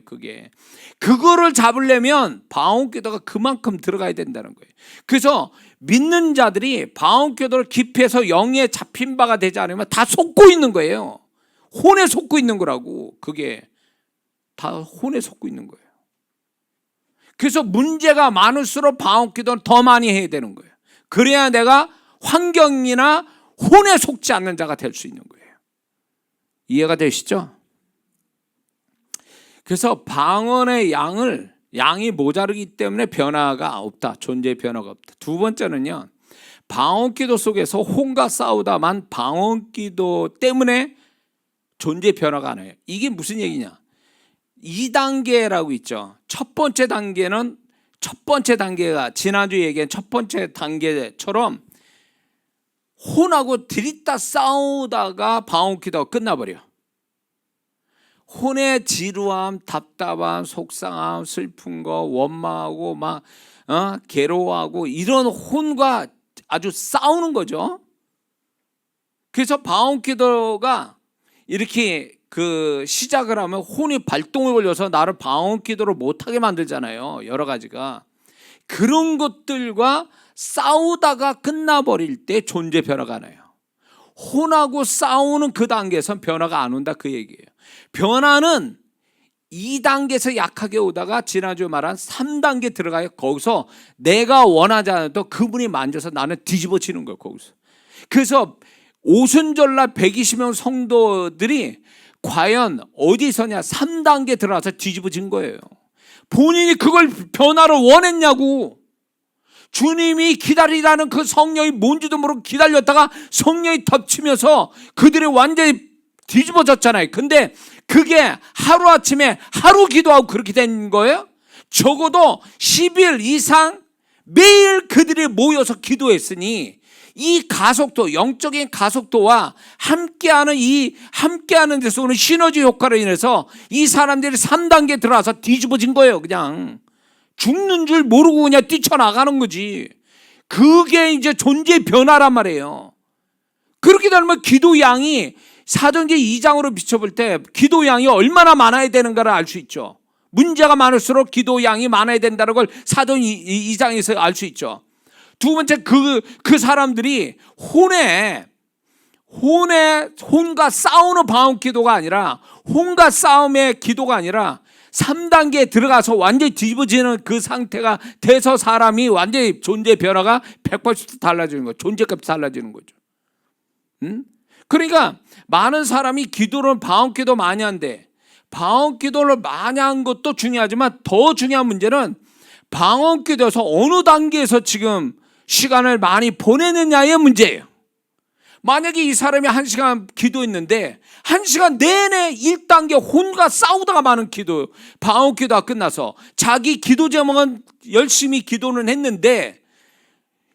그거를 잡으려면 방언기도가 그만큼 들어가야 된다는 거예요. 그래서 믿는 자들이 방언기도를 깊이해서 영에 잡힌 바가 되지 않으면 다 속고 있는 거예요. 혼에 속고 있는 거라고. 그게 다 혼에 속고 있는 거예요. 그래서 문제가 많을수록 방언기도는 더 많이 해야 되는 거예요. 그래야 내가 환경이나 혼에 속지 않는 자가 될 수 있는 거예요. 이해가 되시죠? 그래서 방언의 양이 모자르기 때문에 변화가 없다. 존재의 변화가 없다. 두 번째는요, 방언기도 속에서 혼과 싸우다만 방언기도 때문에 존재의 변화가 안 해요. 이게 무슨 얘기냐? 2단계라고 있죠. 첫 번째 단계가 지난주 얘기한 첫 번째 단계처럼 혼하고 들이다 싸우다가 방언기도가 끝나버려. 혼의 지루함, 답답함, 속상함, 슬픈 거, 원망하고 막 괴로워하고 이런 혼과 아주 싸우는 거죠. 그래서 방언기도가 이렇게 시작을 하면 혼이 발동을 걸려서 나를 방언기도를 못하게 만들잖아요. 여러 가지가. 그런 것들과 싸우다가 끝나버릴 때 존재 변화가 나요. 혼하고 싸우는 그 단계에선 변화가 안 온다, 그 얘기예요. 변화는 2단계에서 약하게 오다가 지난주에 말한 3단계 들어가요. 거기서 내가 원하지 않아도 그분이 만져서 나는 뒤집어지는 거예요. 거기서. 그래서 오순절날 120명 성도들이 과연 어디 서냐? 3단계 들어가서 뒤집어진 거예요. 본인이 그걸 변화를 원했냐고. 주님이 기다리라는 그 성령이 뭔지도 모르고 기다렸다가 성령이 덮치면서 그들이 완전히 뒤집어졌잖아요. 근데 그게 하루아침에 하루 기도하고 그렇게 된 거예요? 적어도 10일 이상 매일 그들이 모여서 기도했으니 이 가속도, 영적인 가속도와 함께하는 데서 오는 시너지 효과로 인해서 이 사람들이 3단계 들어와서 뒤집어진 거예요. 그냥 죽는 줄 모르고 그냥 뛰쳐나가는 거지. 그게 이제 존재의 변화란 말이에요. 그렇게 되면 기도 양이 사도행전 2장으로 비춰볼 때 기도 양이 얼마나 많아야 되는가를 알 수 있죠. 문제가 많을수록 기도 양이 많아야 된다는 걸 사도행전 2장에서 알 수 있죠. 두 번째, 그 사람들이 혼과 싸우는 방언 기도가 아니라, 혼과 싸움의 기도가 아니라 3단계에 들어가서 완전히 뒤집어지는 그 상태가 돼서 사람이 완전히 존재 변화가 180도 달라지는 거죠. 존재값이 달라지는 거죠. 그러니까 많은 사람이 기도를 방언 기도 많이 한대. 방언 기도를 많이 한 것도 중요하지만 더 중요한 문제는 방언 기도에서 어느 단계에서 지금 시간을 많이 보내느냐의 문제예요. 만약에 이 사람이 1시간 기도했는데 1시간 내내 1단계 혼과 싸우다가 많은 기도, 방언 기도가 끝나서 자기 기도 제목은 열심히 기도는 했는데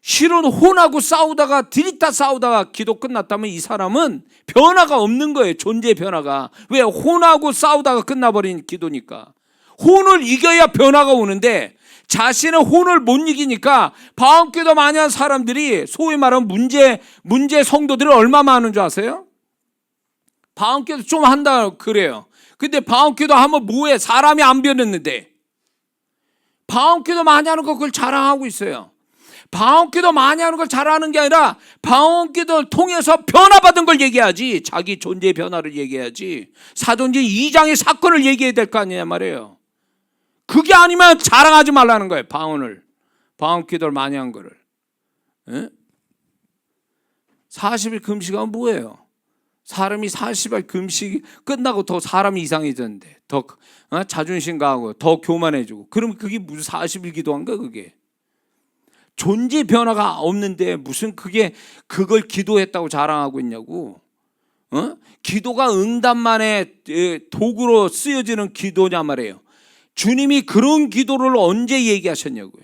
실은 혼하고 싸우다가 들이다 싸우다가 기도 끝났다면 이 사람은 변화가 없는 거예요. 존재의 변화가. 왜? 혼하고 싸우다가 끝나버린 기도니까. 혼을 이겨야 변화가 오는데 자신의 혼을 못 이기니까 방언기도 많이 한 사람들이 소위 말하는 문제 성도들이 얼마 많은 줄 아세요? 방언기도 좀 한다 그래요. 근데 방언기도 하면 뭐해? 사람이 안 변했는데. 방언기도 많이 하는 거 그걸 자랑하고 있어요. 방언기도 많이 하는 걸 자랑하는 게 아니라 방언기도를 통해서 변화받은 걸 얘기해야지. 자기 존재의 변화를 얘기해야지. 사도행전 2장의 사건을 얘기해야 될 거 아니냐 말이에요. 그게 아니면 자랑하지 말라는 거예요. 방언 기도를 많이 한 거를. 40일 금식하면 뭐예요? 사람이 40일 금식 끝나고 더 사람이 이상해졌는데 더 자존심 강하고 더 교만해지고, 그럼 그게 무슨 40일 기도한 거야? 그게 존재 변화가 없는데 무슨 그걸 기도했다고 자랑하고 있냐고. 기도가 응답만의 도구로 쓰여지는 기도냐 말이에요. 주님이 그런 기도를 언제 얘기하셨냐고요.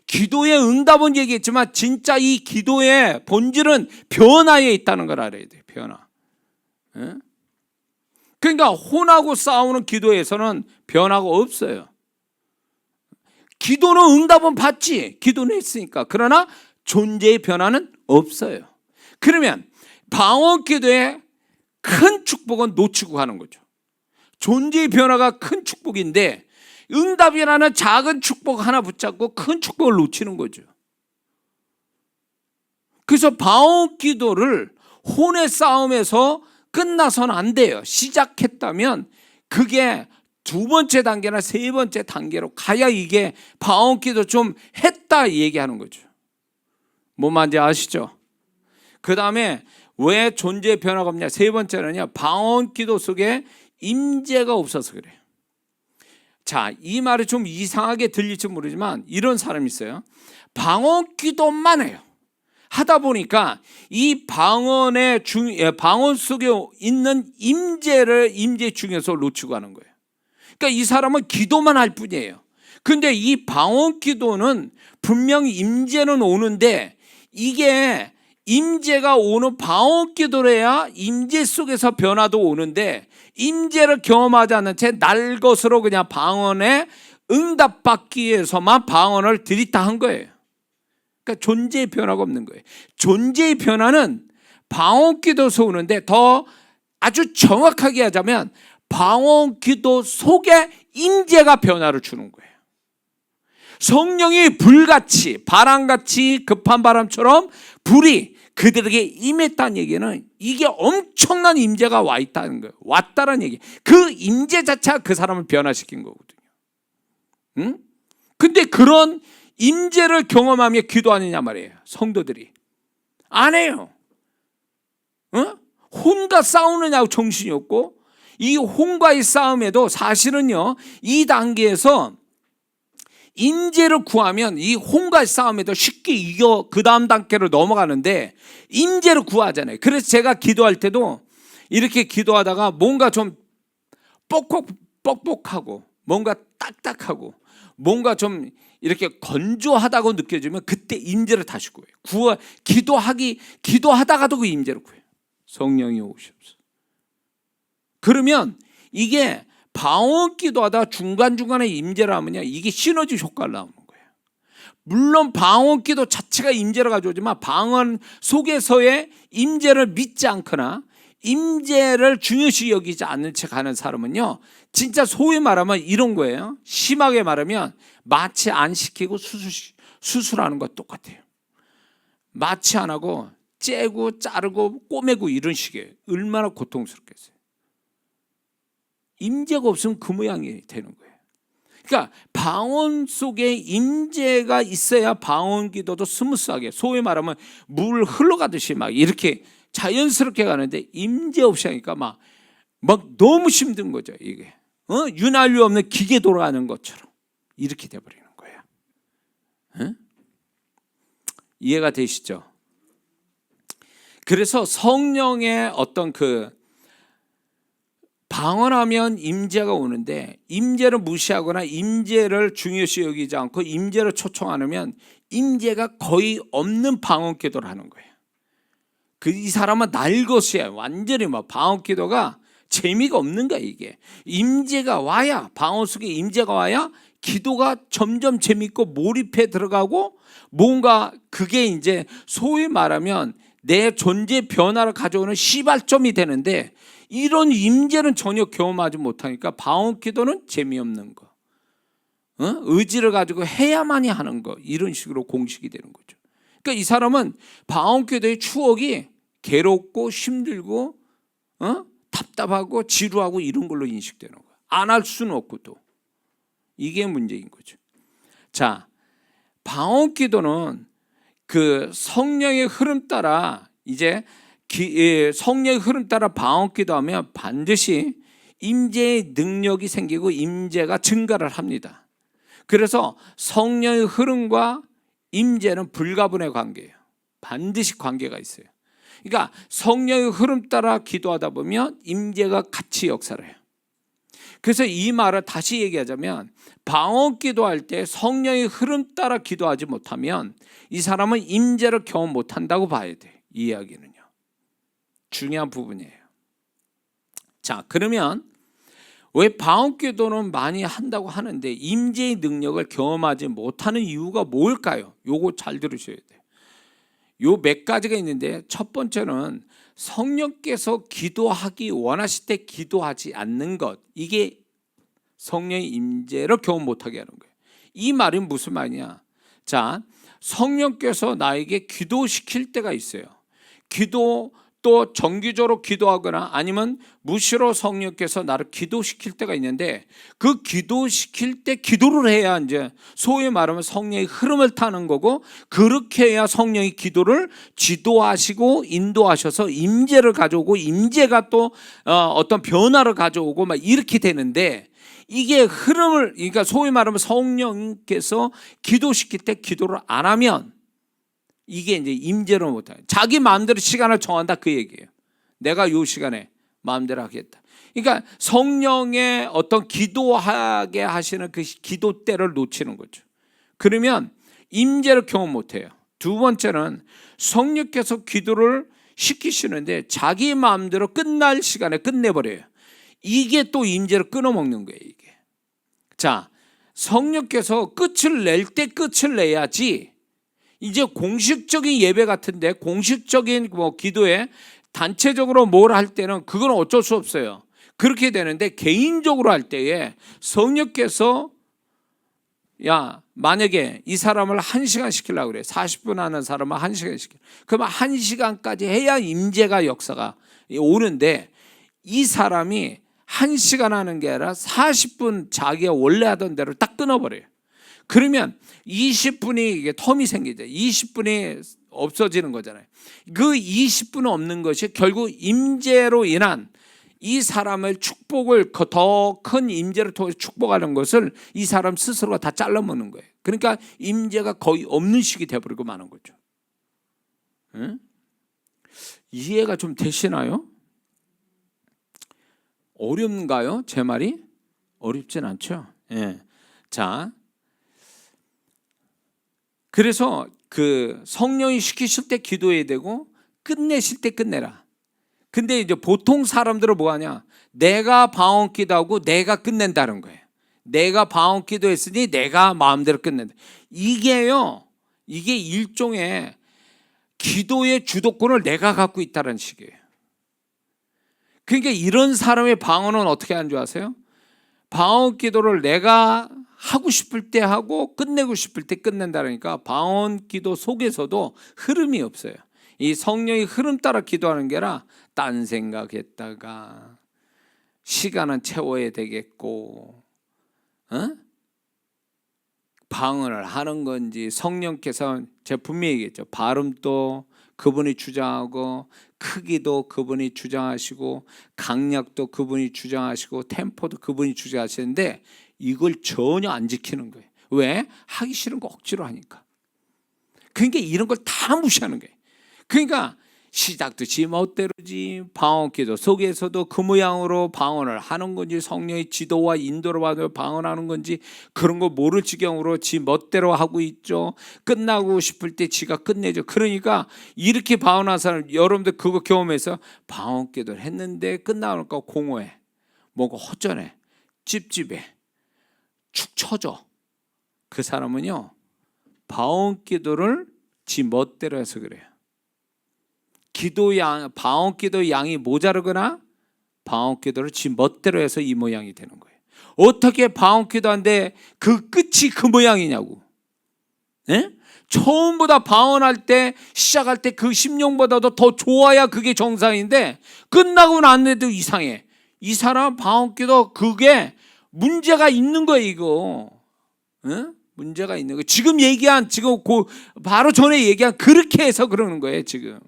기도의 응답은 얘기했지만 진짜 이 기도의 본질은 변화에 있다는 걸 알아야 돼요. 변화. 그러니까 혼하고 싸우는 기도에서는 변화가 없어요. 기도는 응답은 받지. 기도는 했으니까. 그러나 존재의 변화는 없어요. 그러면 방언 기도의 큰 축복은 놓치고 가는 거죠. 존재의 변화가 큰 축복인데 응답이라는 작은 축복 하나 붙잡고 큰 축복을 놓치는 거죠. 그래서 방언 기도를 혼의 싸움에서 끝나서는 안 돼요. 시작했다면 그게 두 번째 단계나 세 번째 단계로 가야 이게 방언 기도 좀 했다 얘기하는 거죠. 뭔 말인지 아시죠? 그 다음에 왜 존재의 변화가 없냐? 세 번째는요, 방언기도 속에 임재가 없어서 그래요. 자, 이 말이 좀 이상하게 들릴지 모르지만 이런 사람이 있어요. 방언기도만 해요. 하다 보니까 이 방언 속에 있는 임재 중에서 놓치고 가는 거예요. 그러니까 이 사람은 기도만 할 뿐이에요. 근데 이 방언 기도는 분명히 임재는 오는데, 이게 임재가 오는 방언 기도를 해야 임재 속에서 변화도 오는데, 임재를 경험하지 않는 채 날 것으로 그냥 방언에 응답받기 위해서만 방언을 들이다 한 거예요. 그러니까 존재의 변화가 없는 거예요. 존재의 변화는 방언 기도에서 오는데, 더 아주 정확하게 하자면 방언 기도 속에 임재가 변화를 주는 거예요. 성령이 불같이, 바람같이, 급한 바람처럼 불이 그들에게 임했다는 얘기는 이게 엄청난 임재가 와 있다는 거예요. 왔다는 얘기. 그 임재 자체가 그 사람을 변화시킨 거거든요. 응? 근데 그런 임재를 경험하며 기도하느냐 말이에요. 성도들이 안 해요. 혼과 싸우느냐고 정신이 없고, 이 혼과의 싸움에도 사실은요, 이 단계에서 임재를 구하면 이 혼과의 싸움에도 쉽게 이겨 그 다음 단계로 넘어가는데, 임재를 구하잖아요. 그래서 제가 기도할 때도 이렇게 기도하다가 뭔가 좀 뻑뻑하고 뭔가 딱딱하고 뭔가 좀 이렇게 건조하다고 느껴지면 그때 임재를 다시 구해요. 기도하다가도 그 임재를 구해요. 성령이 오시옵소서. 그러면 이게 방언 기도하다 중간중간에 임재를 하면요, 이게 시너지 효과를 나오는 거예요. 물론 방언 기도 자체가 임재를 가져오지만 방언 속에서의 임재를 믿지 않거나 임재를 중요시 여기지 않는 채 가는 사람은요, 진짜 소위 말하면 이런 거예요. 심하게 말하면 마취 안 시키고 수술하는 것 똑같아요. 마취 안 하고 째고 자르고 꼬매고 이런 식이에요. 얼마나 고통스럽겠어요. 임재가 없으면 그 모양이 되는 거예요. 그러니까 방언 속에 임재가 있어야 방언 기도도 스무스하게, 소위 말하면 물 흘러가듯이 막 이렇게 자연스럽게 가는데, 임재 없이 하니까 막 너무 힘든 거죠. 이게 윤활유 없는 기계 돌아가는 것처럼 이렇게 돼버리는 거예요. 이해가 되시죠? 그래서 성령의 어떤 그 방언하면 임재가 오는데, 임재를 무시하거나 임재를 중요시 여기지 않고 임재를 초청 안 하면 임재가 거의 없는 방언 기도를 하는 거예요. 이 사람은 날 것이야. 완전히 방언 기도가 재미가 없는 거야. 이게 임재가 와야, 방언 속에 임재가 와야 기도가 점점 재밌고 몰입해 들어가고, 뭔가 그게 이제 소위 말하면 내 존재 변화를 가져오는 시발점이 되는데, 이런 임재는 전혀 경험하지 못하니까 방언 기도는 재미없는 거, 의지를 가지고 해야만이 하는 거, 이런 식으로 공식이 되는 거죠. 그러니까 이 사람은 방언 기도의 추억이 괴롭고 힘들고 답답하고 지루하고 이런 걸로 인식되는 거야. 안 할 수는 없고, 또 이게 문제인 거죠. 자, 방언 기도는 그 성령의 흐름 따라 이제 성령의 흐름 따라 방언 기도하면 반드시 임재의 능력이 생기고 임재가 증가를 합니다. 그래서 성령의 흐름과 임재는 불가분의 관계예요. 반드시 관계가 있어요. 그러니까 성령의 흐름 따라 기도하다 보면 임재가 같이 역사를 해요. 그래서 이 말을 다시 얘기하자면, 방언 기도할 때 성령의 흐름 따라 기도하지 못하면 이 사람은 임재를 경험 못한다고 봐야 돼. 이 이야기는요, 중요한 부분이에요. 자, 그러면 왜 방언 기도는 많이 한다고 하는데 임재의 능력을 경험하지 못하는 이유가 뭘까요? 요거 잘 들으셔야 돼요. 요 몇 가지가 있는데, 첫 번째는 성령께서 기도하기 원하실 때 기도하지 않는 것, 이게 성령의 임재를 경험 못하게 하는 거예요. 이 말이 무슨 말이냐? 자, 성령께서 나에게 기도시킬 때가 있어요. 기도 또 정기적으로 기도하거나 아니면 무시로 성령께서 나를 기도시킬 때가 있는데, 그 기도시킬 때 기도를 해야 이제 소위 말하면 성령의 흐름을 타는 거고, 그렇게 해야 성령이 기도를 지도하시고 인도하셔서 임재를 가져오고, 임재가 또 어떤 변화를 가져오고 막 이렇게 되는데, 이게 흐름을, 그러니까 소위 말하면 성령께서 기도시킬 때 기도를 안 하면 이게 이제 임재를 못해요. 자기 마음대로 시간을 정한다, 그 얘기예요. 내가 요 시간에 마음대로 하겠다. 그러니까 성령의 어떤 기도하게 하시는 그 기도 때를 놓치는 거죠. 그러면 임재를 경험 못해요. 두 번째는 성령께서 기도를 시키시는데 자기 마음대로 끝날 시간에 끝내버려요. 이게 또 임재를 끊어먹는 거예요, 이게. 자, 성령께서 끝을 낼 때 끝을 내야지. 이제 공식적인 예배 같은데, 공식적인 뭐 기도에 단체적으로 뭘 할 때는 그건 어쩔 수 없어요. 그렇게 되는데, 개인적으로 할 때에 성령께서 야, 만약에 이 사람을 1시간 시키려고 그래. 40분 하는 사람을 1시간 시켜. 그러면 1시간까지 해야 임재가 역사가 오는데, 이 사람이 1시간 하는 게 아니라 40분 자기가 원래 하던 대로 딱 끊어버려요. 그러면 20분이 이게 텀이 생기죠. 20분이 없어지는 거잖아요. 그 20분 없는 것이 결국 임재로 인한 이 사람의 축복을, 더 큰 임재를 통해 축복하는 것을 이 사람 스스로가 다 잘라먹는 거예요. 그러니까 임재가 거의 없는 식이 되어버리고 마는 거죠. 응? 이해가 좀 되시나요? 어렵는가요? 제 말이? 어렵진 않죠. 예. 자, 그래서 그 성령이 시키실 때 기도해야 되고 끝내실 때 끝내라. 근데 이제 보통 사람들은 뭐 하냐? 내가 방언 기도하고 내가 끝낸다는 거예요. 내가 방언 기도했으니 내가 마음대로 끝낸다. 이게요, 이게 일종의 기도의 주도권을 내가 갖고 있다는 식이에요. 그러니까 이런 사람의 방언은 어떻게 하는 줄 아세요? 방언 기도를 내가 하고 싶을 때 하고 끝내고 싶을 때 끝낸다니까 방언 기도 속에서도 흐름이 없어요. 이 성령의 흐름 따라 기도하는 게 아니라 딴 생각했다가 시간은 채워야 되겠고, 방언을 하는 건지, 성령께서 제가 분명히 얘기했죠. 발음도 그분이 주장하고, 크기도 그분이 주장하시고, 강약도 그분이 주장하시고, 템포도 그분이 주장하시는데 이걸 전혀 안 지키는 거예요. 왜? 하기 싫은 거 억지로 하니까. 그러니까 이런 걸 다 무시하는 거예요. 그러니까 시작도 지 멋대로지, 방언기도 속에서도 그 모양으로 방언을 하는 건지, 성령의 지도와 인도를 받아 방언하는 건지 그런 거 모를 지경으로 지 멋대로 하고 있죠. 끝나고 싶을 때 지가 끝내죠. 그러니까 이렇게 방언한 사람, 여러분들 그거 경험해서 방언기도를 했는데 끝나니까 공허해, 뭐가 허전해, 찝찝해, 축 처져. 그 사람은요, 방언기도를 지 멋대로 해서 그래요. 방언기도 양이 모자르거나 방언기도를 지 멋대로 해서 이 모양이 되는 거예요. 어떻게 방언기도하는데 그 끝이 그 모양이냐고. 네? 처음보다 방언할 때, 시작할 때 그 심령보다도 더 좋아야 그게 정상인데 끝나고 났는데도 이상해. 이 사람 방언기도 그게 문제가 있는 거예요, 이거. 네? 문제가 있는 거예요. 지금 바로 전에 얘기한 그렇게 해서 그러는 거예요, 지금.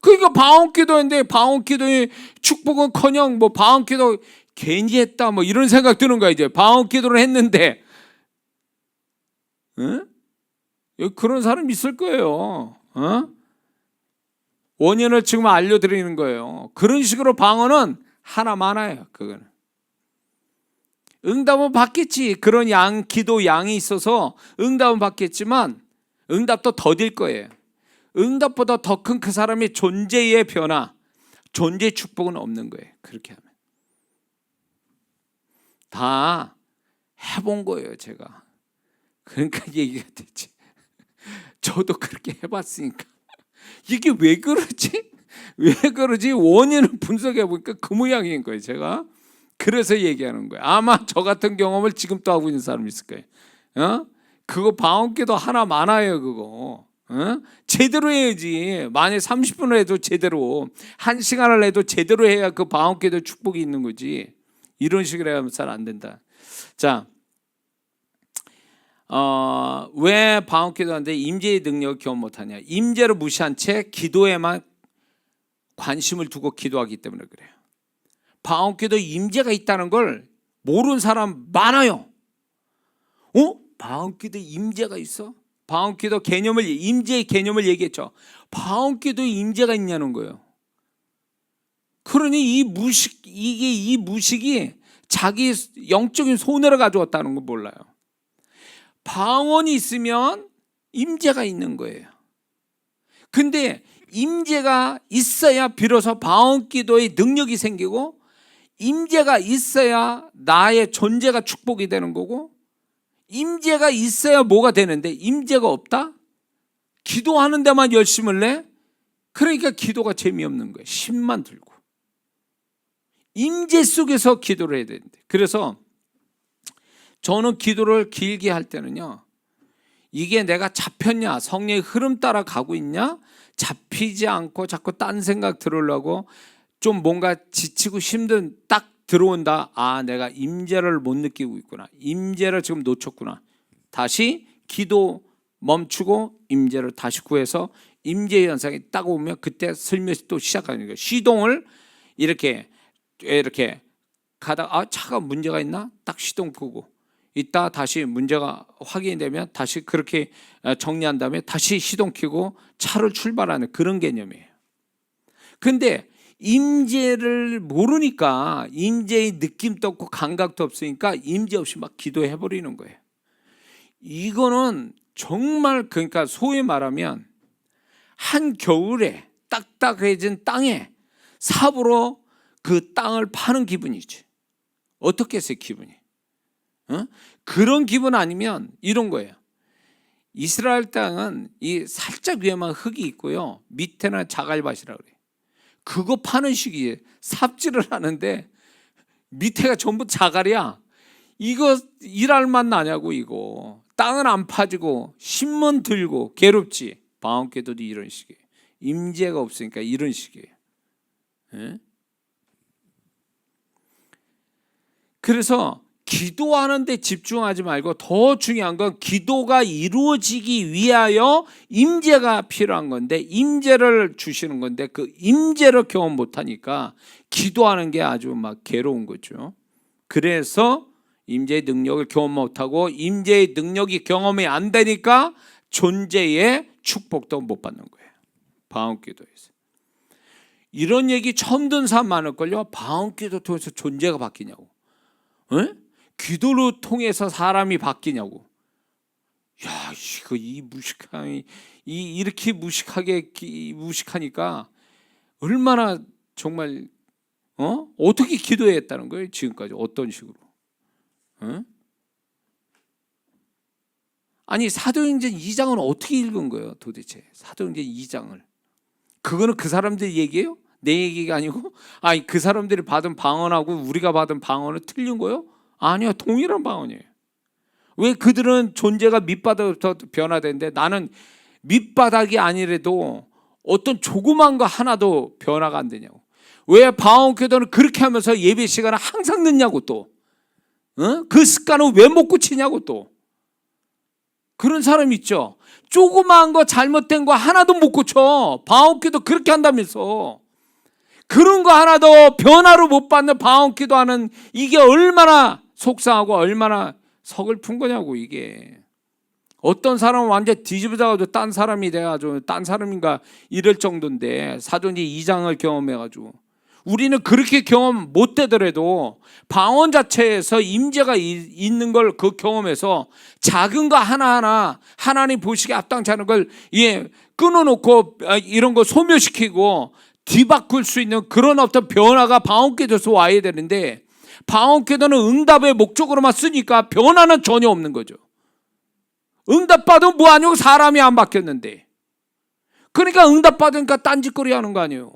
그러니까 방언기도인데 방언기도의 축복은커녕 뭐 방언기도 괜히 했다 뭐 이런 생각 드는 거야. 이제 방언기도를 했는데, 그런 사람 있을 거예요. 원인을 지금 알려드리는 거예요. 그런 식으로 방언은 하나 많아요. 그거는 응답은 받겠지. 그런 기도 양이 있어서 응답은 받겠지만 응답도 더딜 거예요. 응답보다 더 큰 그 사람의 존재의 변화, 존재의 축복은 없는 거예요. 그렇게 하면 다 해본 거예요, 제가. 그러니까 얘기가 되지. 저도 그렇게 해봤으니까. 이게 왜 그러지? 왜 그러지? 원인을 분석해 보니까 그 모양인 거예요, 제가. 그래서 얘기하는 거예요. 아마 저 같은 경험을 지금 또 하고 있는 사람이 있을 거예요. 그거 방언기도 하나 많아요, 그거. 제대로 해야지. 만약에 30분을 해도 제대로, 1시간을 해도 제대로 해야 그 방언기도 축복이 있는 거지. 이런 식으로 하면 잘 안 된다. 자, 왜 방언기도 하는데 임재의 능력을 경험 못하냐? 임재를 무시한 채 기도에만 관심을 두고 기도하기 때문에 그래요. 방언기도 임재가 있다는 걸 모르는 사람 많아요. 방언기도 임재가 있어? 방언기도 개념을, 임재의 개념을 얘기했죠. 방언기도 임재가 있냐는 거예요. 그러니 이 무식이 자기 영적인 손해를 가져왔다는 걸 몰라요. 방언이 있으면 임재가 있는 거예요. 근데 임재가 있어야 비로소 방언기도의 능력이 생기고, 임재가 있어야 나의 존재가 축복이 되는 거고, 임재가 있어야 뭐가 되는데, 임재가 없다? 기도하는 데만 열심을 내? 그러니까 기도가 재미없는 거예요. 힘만 들고. 임재 속에서 기도를 해야 되는데. 그래서 저는 기도를 길게 할 때는요, 이게 내가 잡혔냐, 성령의 흐름 따라 가고 있냐, 잡히지 않고 자꾸 딴 생각 들으려고 좀 뭔가 지치고 힘든 딱 들어온다. 내가 임재를 못 느끼고 있구나. 임재를 지금 놓쳤구나. 다시 기도 멈추고 임재를 다시 구해서 임재 현상이 딱 오면 그때 슬며시 또 시작하는 거예요. 시동을 이렇게 가다가 차가 문제가 있나? 딱 시동 끄고 이따 다시 문제가 확인이 되면 다시 그렇게 정리한 다음에 다시 시동 켜고 차를 출발하는 그런 개념이에요. 근데 임재를 모르니까, 임재의 느낌도 없고 감각도 없으니까 임재 없이 막 기도해 버리는 거예요. 이거는 정말, 그러니까 소위 말하면 한겨울에 딱딱해진 땅에 삽으로 그 땅을 파는 기분이지. 어떻겠어요, 기분이? 그런 기분 아니면 이런 거예요. 이스라엘 땅은 이 살짝 위에만 흙이 있고요, 밑에는 자갈밭이라고 그래요. 그거 파는 시기에 삽질을 하는데 밑에가 전부 자갈이야. 이거 일할 맛 나냐고. 이거 땅은 안 파지고 힘만 들고 괴롭지. 방언기도도 이런 식이에요. 임재가 없으니까 이런 식이에요. 그래서 기도하는 데 집중하지 말고 더 중요한 건 기도가 이루어지기 위하여 임재가 필요한 건데, 임재를 주시는 건데 그 임재를 경험 못하니까 기도하는 게 아주 막 괴로운 거죠. 그래서 임재의 능력을 경험 못하고 임재의 능력이 경험이 안 되니까 존재의 축복도 못 받는 거예요. 방언기도에서. 이런 얘기 처음 듣는 사람 많을걸요. 방언기도 통해서 존재가 바뀌냐고. 기도를 통해서 사람이 바뀌냐고. 야, 이거 이 무식함이, 이렇게 무식하니까 얼마나 정말 어떻게 기도했다는 거예요, 지금까지. 어떤 식으로? 아니, 사도행전 2장은 어떻게 읽은 거예요, 도대체? 사도행전 2장을. 그거는 그 사람들 얘기예요? 내 얘기가 아니고? 아니, 그 사람들이 받은 방언하고 우리가 받은 방언은 틀린 거예요? 아니요, 동일한 방언이에요. 왜 그들은 존재가 밑바닥부터 변화되는데 나는 밑바닥이 아니래도 어떤 조그만 거 하나도 변화가 안 되냐고. 왜 방언기도는 그렇게 하면서 예배 시간을 항상 늦냐고. 또 그 습관을 왜 못 고치냐고. 또 그런 사람 있죠. 조그만 거 잘못된 거 하나도 못 고쳐. 방언기도 그렇게 한다면서. 그런 거 하나도 변화를 못 받는 방언기도 하는, 이게 얼마나 속상하고 얼마나 서글픈 거냐고. 이게 어떤 사람은 완전 뒤집어져가지고 딴 사람이 돼가지고 딴 사람인가 이럴 정도인데, 사도행전 2장을 경험해가지고. 우리는 그렇게 경험 못 되더라도 방언 자체에서 임재가 있는 걸 그 경험해서 작은 거 하나하나 하나님 보시기에 앞당치 않은 걸 끊어놓고 이런 거 소멸시키고 뒤바꿀 수 있는 그런 어떤 변화가 방언기도에서 와야 되는데, 방언기도는 응답의 목적으로만 쓰니까 변화는 전혀 없는 거죠. 응답받으면 뭐 아니고 사람이 안 바뀌었는데. 그러니까 응답받으니까 딴짓거리 하는 거 아니에요.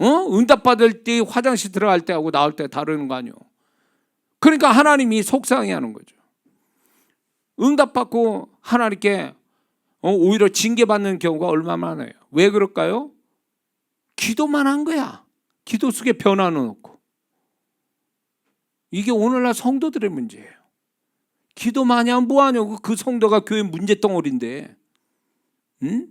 응답받을 때 화장실 들어갈 때 하고 나올 때 다르는 거 아니에요. 그러니까 하나님이 속상해 하는 거죠. 응답받고 하나님께 오히려 징계받는 경우가 얼마나 많아요. 왜 그럴까요? 기도만 한 거야. 기도 속에 변화는 없고. 이게 오늘날 성도들의 문제예요. 기도 많이 하면 뭐하냐고. 그 성도가 교회 문제덩어리인데. 응?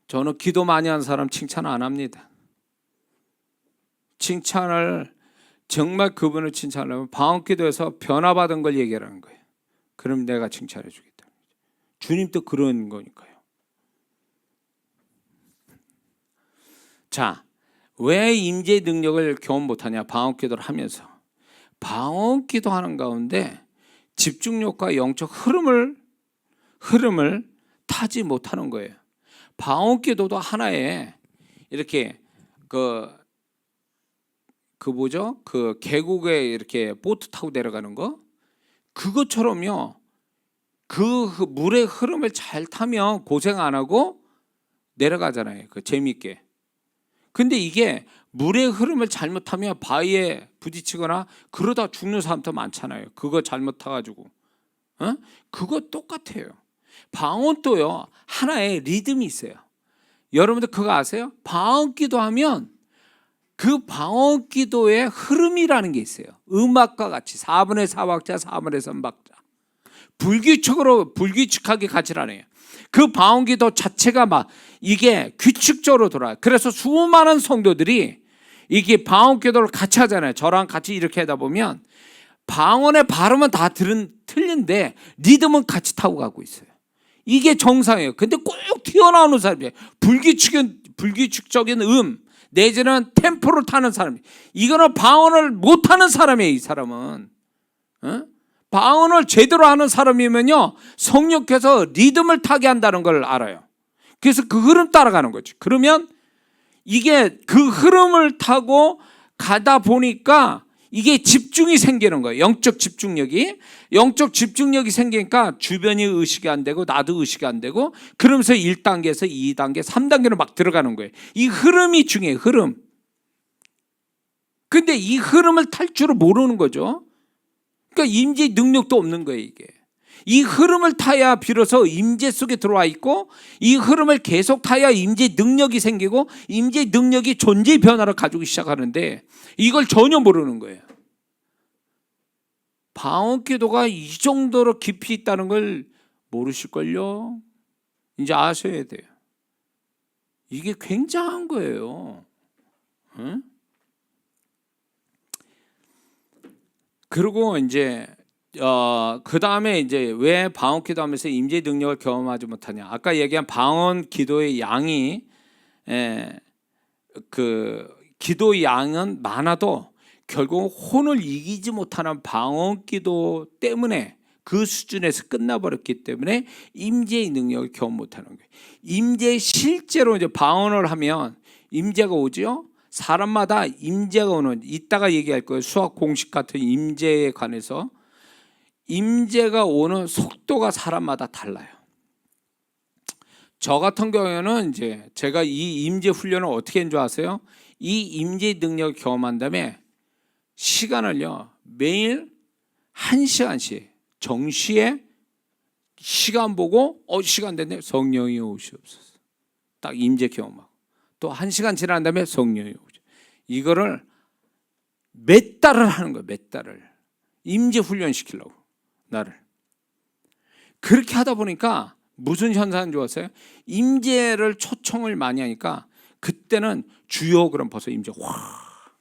저는 기도 많이 한 사람 칭찬 안 합니다. 칭찬을 정말 그분을 칭찬하면 방언기도에서 변화받은 걸 얘기하는 거예요. 그럼 내가 칭찬해 주겠다. 주님도 그런 거니까요. 자, 왜 임재의 능력을 경험 못하냐? 방언기도를 하면서. 방언기도 하는 가운데 집중력과 영적 흐름을 타지 못하는 거예요. 방언기도도 하나의 이렇게 그 뭐죠? 그 계곡에 이렇게 보트 타고 내려가는 거? 그것처럼요. 그 물의 흐름을 잘 타면 고생 안 하고 내려가잖아요. 그 재미있게. 근데 이게 물의 흐름을 잘못하면 바위에 부딪히거나 그러다 죽는 사람도 많잖아요. 그거 잘못 타가지고. 그거 똑같아요. 방언도요. 하나의 리듬이 있어요. 여러분들 그거 아세요? 방언기도 하면 그 방언기도의 흐름이라는 게 있어요. 음악과 같이 4분의 4박자, 4분의 3박자. 불규칙하게 가지 않아요. 그 방언기도 자체가 막 이게 규칙적으로 돌아요. 그래서 수많은 성도들이 이게 방언기도를 같이 하잖아요. 저랑 같이 이렇게 하다 보면 방언의 발음은 다 틀린데 리듬은 같이 타고 가고 있어요. 이게 정상이에요. 근데 꼭 튀어나오는 사람이에요. 불규칙적인 내지는 템포를 타는 사람. 이거는 방언을 못하는 사람이에요. 이 사람은. 방언을 제대로 하는 사람이면요, 성령께서 리듬을 타게 한다는 걸 알아요. 그래서 그 흐름 따라가는 거지. 그러면 이게 그 흐름을 타고 가다 보니까 이게 집중이 생기는 거예요. 영적 집중력이 생기니까 주변이 의식이 안 되고 나도 의식이 안 되고, 그러면서 1단계에서 2단계, 3단계로 막 들어가는 거예요. 이 흐름이 중요해요. 흐름. 근데 이 흐름을 탈 줄을 모르는 거죠. 그러니까 임재 능력도 없는 거예요. 이게 이 흐름을 타야 비로소 임재 속에 들어와 있고, 이 흐름을 계속 타야 임재 능력이 생기고, 임재 능력이 존재의 변화를 가지고 시작하는데 이걸 전혀 모르는 거예요. 방언기도가 이 정도로 깊이 있다는 걸 모르실걸요. 이제 아셔야 돼요. 이게 굉장한 거예요. 응? 그리고 이제 그 다음에 이제 왜 방언 기도하면서 임재 능력을 경험하지 못하냐? 아까 얘기한 방언 기도의 양이 그 기도의 양은 많아도 결국 혼을 이기지 못하는 방언 기도 때문에 그 수준에서 끝나버렸기 때문에 임재의 능력을 경험 못하는 거예요. 임재 실제로 이제 방언을 하면 임재가 오죠. 사람마다 임재가 오는, 이따가 얘기할 거예요. 수학 공식 같은 임재에 관해서. 임재가 오는 속도가 사람마다 달라요. 저 같은 경우에는 이제 제가 이 임재 훈련을 어떻게 한 줄 아세요? 이 임재 능력을 경험한 다음에 시간을요, 매일 1시간씩 정시에 시간 보고 시간 됐네, 성령이 오시옵소서. 딱 임재 경험하고 또 1시간 지난 다음에 성령이 오죠. 이거를 몇 달을 하는 거예요. 몇 달을 임재 훈련시키려고 나를. 그렇게 하다 보니까 무슨 현상인 줄 아세요? 임재를 초청을 많이 하니까 그때는 주여 그럼 벌써 임재 확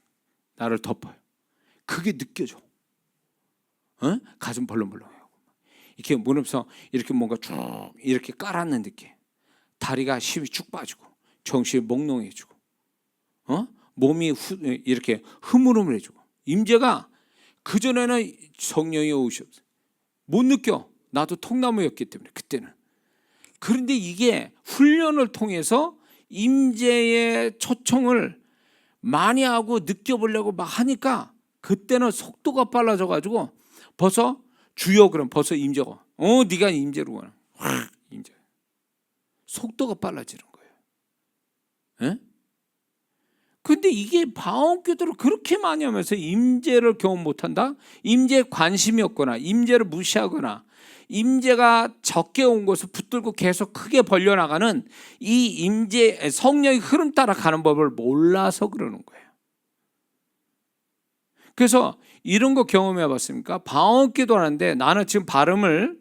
나를 덮어요. 그게 느껴져. 가슴 벌렁벌렁해요. 이렇게 무릎에서 이렇게 뭔가 쭉 이렇게 깔았는 느낌. 다리가 힘이 쭉 빠지고 정신이 몽롱해지고 몸이 이렇게 흐물흐물해지고. 임재가 그전에는 성령이 오셨어요. 못 느껴. 나도 통나무였기 때문에 그때는. 그런데 이게 훈련을 통해서 임재의 초청을 많이 하고 느껴보려고 막 하니까 그때는 속도가 빨라져 가지고 벌써 주여 그럼 벌써 임재가 네가 임재로 가나 확 임재. 속도가 빨라지는 거예요. 에? 근데 이게 방언기도를 그렇게 많이 하면서 임재를 경험 못한다? 임재에 관심이 없거나 임재를 무시하거나 임재가 적게 온 것을 붙들고 계속 크게 벌려나가는 이 임재 성령의 흐름 따라 가는 법을 몰라서 그러는 거예요. 그래서 이런 거 경험해 봤습니까? 방언기도 하는데 나는 지금 발음을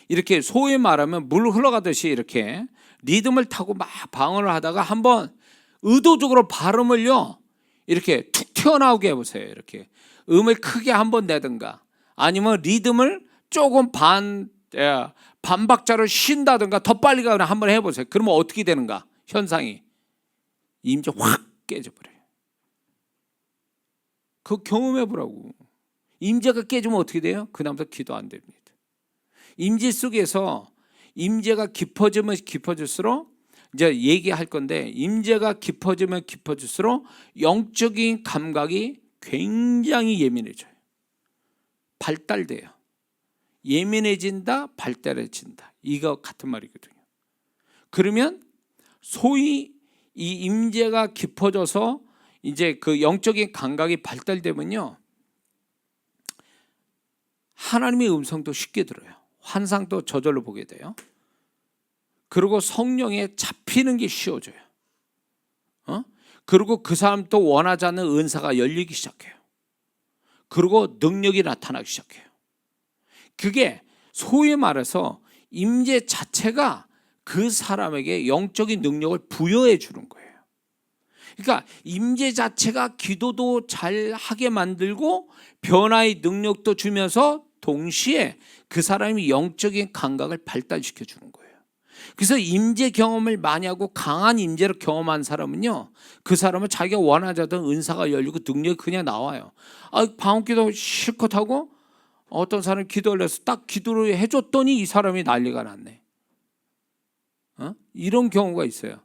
이렇게 소위 말하면 물 흘러가듯이 이렇게 리듬을 타고 막 방언을 하다가 한번 의도적으로 발음을요 이렇게 툭 튀어나오게 해보세요. 이렇게 음을 크게 한번 내든가 아니면 리듬을 조금 반박자를 쉰다든가 더 빨리 가거나 한번 해보세요. 그러면 어떻게 되는가? 현상이 임재 확 깨져버려요. 그거 경험해 보라고. 임재가 깨지면 어떻게 돼요? 그다음부터 기도 안 됩니다. 임재 속에서 임재가 깊어지면 깊어질수록 이제 얘기할 건데 임재가 깊어지면 깊어질수록 영적인 감각이 굉장히 예민해져요. 발달돼요. 예민해진다, 발달해진다. 이거 같은 말이거든요. 그러면 소위 이 임재가 깊어져서 이제 그 영적인 감각이 발달되면요, 하나님의 음성도 쉽게 들어요. 환상도 저절로 보게 돼요. 그리고 성령에 잡히는 게 쉬워져요. 그리고 그 사람 또 원하지 않는 은사가 열리기 시작해요. 그리고 능력이 나타나기 시작해요. 그게 소위 말해서 임재 자체가 그 사람에게 영적인 능력을 부여해 주는 거예요. 그러니까 임재 자체가 기도도 잘하게 만들고 변화의 능력도 주면서 동시에 그 사람이 영적인 감각을 발달시켜 주는 거예요. 그래서 임재 경험을 많이 하고 강한 임재를 경험한 사람은요, 그 사람은 자기가 원하지 않던 은사가 열리고 능력이 그냥 나와요. 방언기도 실컷 하고 어떤 사람이 기도를 해서 딱 기도를 해줬더니 이 사람이 난리가 났네. 이런 경우가 있어요.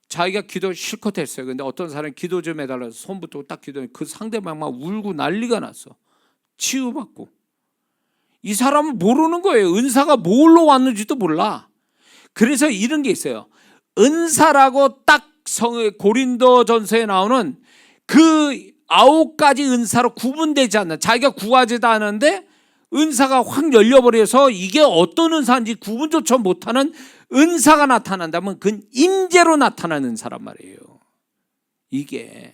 자기가 기도 실컷 했어요. 근데 어떤 사람이 기도 좀 해달라서 손부터 딱 기도해. 그 상대방 막 울고 난리가 났어. 치유받고. 이 사람은 모르는 거예요. 은사가 뭘로 왔는지도 몰라. 그래서 이런 게 있어요. 은사라고 딱 고린도전서에 나오는 그 9가지 은사로 구분되지 않는, 자기가 구하지도 않은데 은사가 확 열려버려서 이게 어떤 은사인지 구분조차 못하는 은사가 나타난다면 그건 임재로 나타나는 은사란 말이에요. 이게.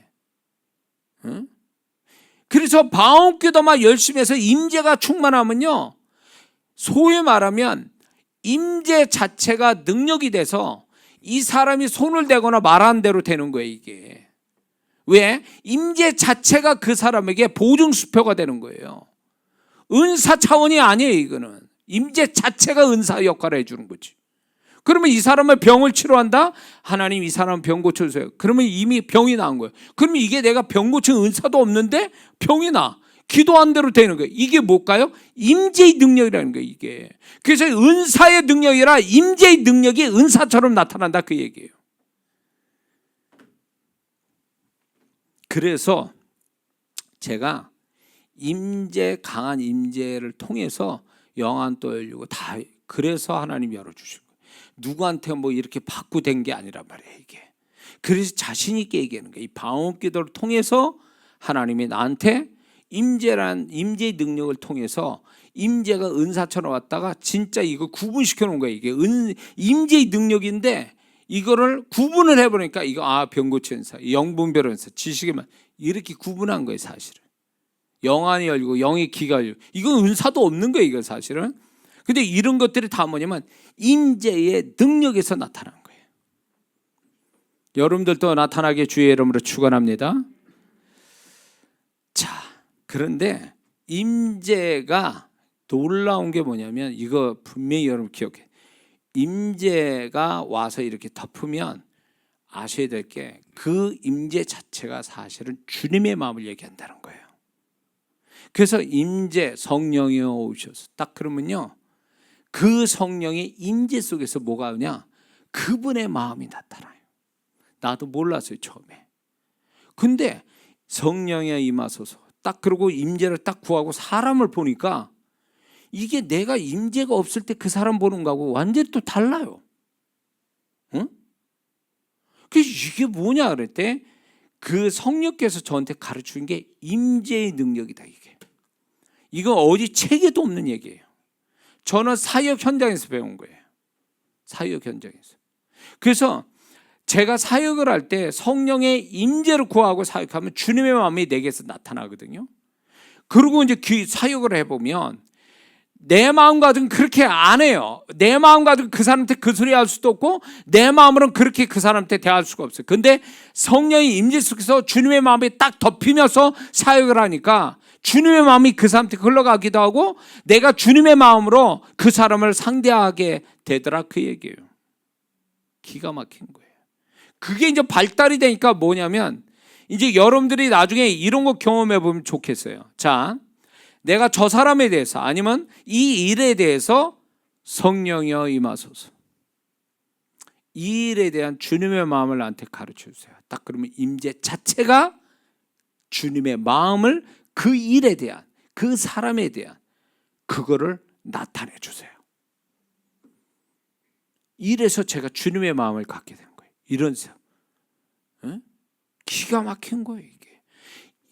그래서 방언기도만 열심히 해서 임재가 충만하면요, 소위 말하면 임재 자체가 능력이 돼서 이 사람이 손을 대거나 말하는 대로 되는 거예요. 이게 왜? 임재 자체가 그 사람에게 보증수표가 되는 거예요. 은사 차원이 아니에요. 이거는 임재 자체가 은사 역할을 해주는 거지. 그러면 이 사람은 병을 치료한다? 하나님 이 사람 병 고쳐주세요. 그러면 이미 병이 나은 거예요. 그러면 이게 내가 병 고치는 은사도 없는데 병이 나. 기도한 대로 되는 거예요. 이게 뭘까요? 임재의 능력이라는 거예요. 이게. 그래서 은사의 능력이라 임재의 능력이 은사처럼 나타난다 그 얘기예요. 그래서 제가 임재, 강한 임재를 통해서 영안도 열리고 다 그래서 하나님이 열어주신 거예요. 누구한테 뭐 이렇게 받고 된 게 아니란 말이에요. 이게. 그래서 자신 있게 얘기하는 거예요. 이 방언기도를 통해서 하나님이 나한테 임재의 능력을 통해서 임재가 은사처럼 왔다가 진짜 이거 구분시켜 놓은 거예요. 이게 임재의 능력인데 이거를 구분을 해보니까 이거 병고치 은사, 영분별 은사, 지식에만 이렇게 구분한 거예요. 사실은 영안이 열리고 영의 기가 열리고 이건 은사도 없는 거예요. 이건 사실은. 근데 이런 것들이 다 뭐냐면 임재의 능력에서 나타난 거예요. 여러분들도 나타나게 주의 이름으로 축원합니다. 자, 그런데 임재가 놀라운 게 뭐냐면 이거 분명히 여러분 기억해. 임재가 와서 이렇게 덮으면 아셔야 될 게 그 임재 자체가 사실은 주님의 마음을 얘기한다는 거예요. 그래서 임재 성령이 오셔서 딱 그러면요, 그 성령의 임재 속에서 뭐가 오냐? 그분의 마음이 나타나요. 나도 몰랐어요 처음에. 근데 성령이 임하소서 딱 그러고 임재를 딱 구하고 사람을 보니까 이게 내가 임재가 없을 때 그 사람 보는 거하고 완전히 또 달라요. 응? 그래서 이게 뭐냐 그랬대. 그 성령께서 저한테 가르치는 게 임재의 능력이다. 이거 어디 책에도 없는 얘기예요. 저는 사역 현장에서 배운 거예요. 사역 현장에서. 그래서 제가 사역을 할 때 성령의 임재를 구하고 사역하면 주님의 마음이 내게서 나타나거든요. 그리고 이제 사역을 해보면 내 마음 가지고는 그렇게 안 해요. 내 마음 가지고 그 사람한테 그 소리 할 수도 없고 내 마음으로는 그렇게 그 사람한테 대할 수가 없어요. 근데 성령의 임재 속에서 주님의 마음이 딱 덮이면서 사역을 하니까 주님의 마음이 그 사람한테 흘러가기도 하고 내가 주님의 마음으로 그 사람을 상대하게 되더라, 그 얘기예요. 기가 막힌 거예요. 그게 이제 발달이 되니까 뭐냐면 이제 여러분들이 나중에 이런 거 경험해 보면 좋겠어요. 자, 내가 저 사람에 대해서 아니면 이 일에 대해서 성령이여 임하소서. 이 일에 대한 주님의 마음을 나한테 가르쳐 주세요. 딱 그러면 임재 자체가 주님의 마음을 그 일에 대한, 그 사람에 대한 그거를 나타내 주세요. 이래서 제가 주님의 마음을 갖게 된 거예요. 이런 생. 기가 막힌 거예요, 이게.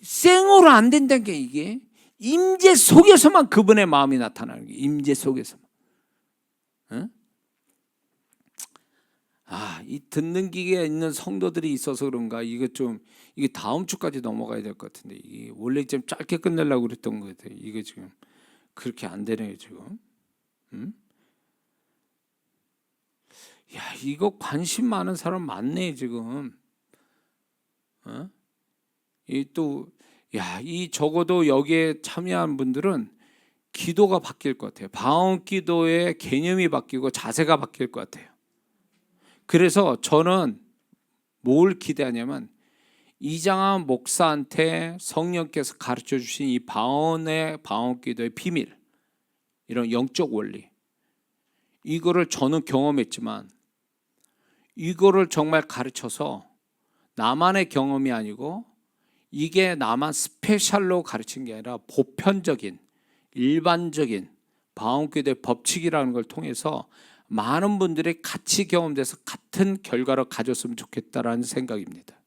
생으로 안 된다는 게 이게. 임재 속에서만 그분의 마음이 나타나는 게 임재 속에서만. 이 듣는 기계에 있는 성도들이 있어서 그런가 이게 다음 주까지 넘어가야 될 것 같은데 이게 원래 좀 짧게 끝내려고 그랬던 것 같아요. 이게 지금 그렇게 안 되네요, 지금. 야, 이거 관심 많은 사람 많네, 지금. 이 적어도 여기에 참여한 분들은 기도가 바뀔 것 같아요. 방언 기도의 개념이 바뀌고 자세가 바뀔 것 같아요. 그래서 저는 뭘 기대하냐면 이장한 목사한테 성령께서 가르쳐 주신 이 방언 기도의 비밀, 이런 영적 원리, 이거를 저는 경험했지만 이거를 정말 가르쳐서 나만의 경험이 아니고 이게 나만 스페셜로 가르친 게 아니라 보편적인, 일반적인 방언 기도의 법칙이라는 걸 통해서 많은 분들이 같이 경험돼서 같은 결과를 가졌으면 좋겠다라는 생각입니다.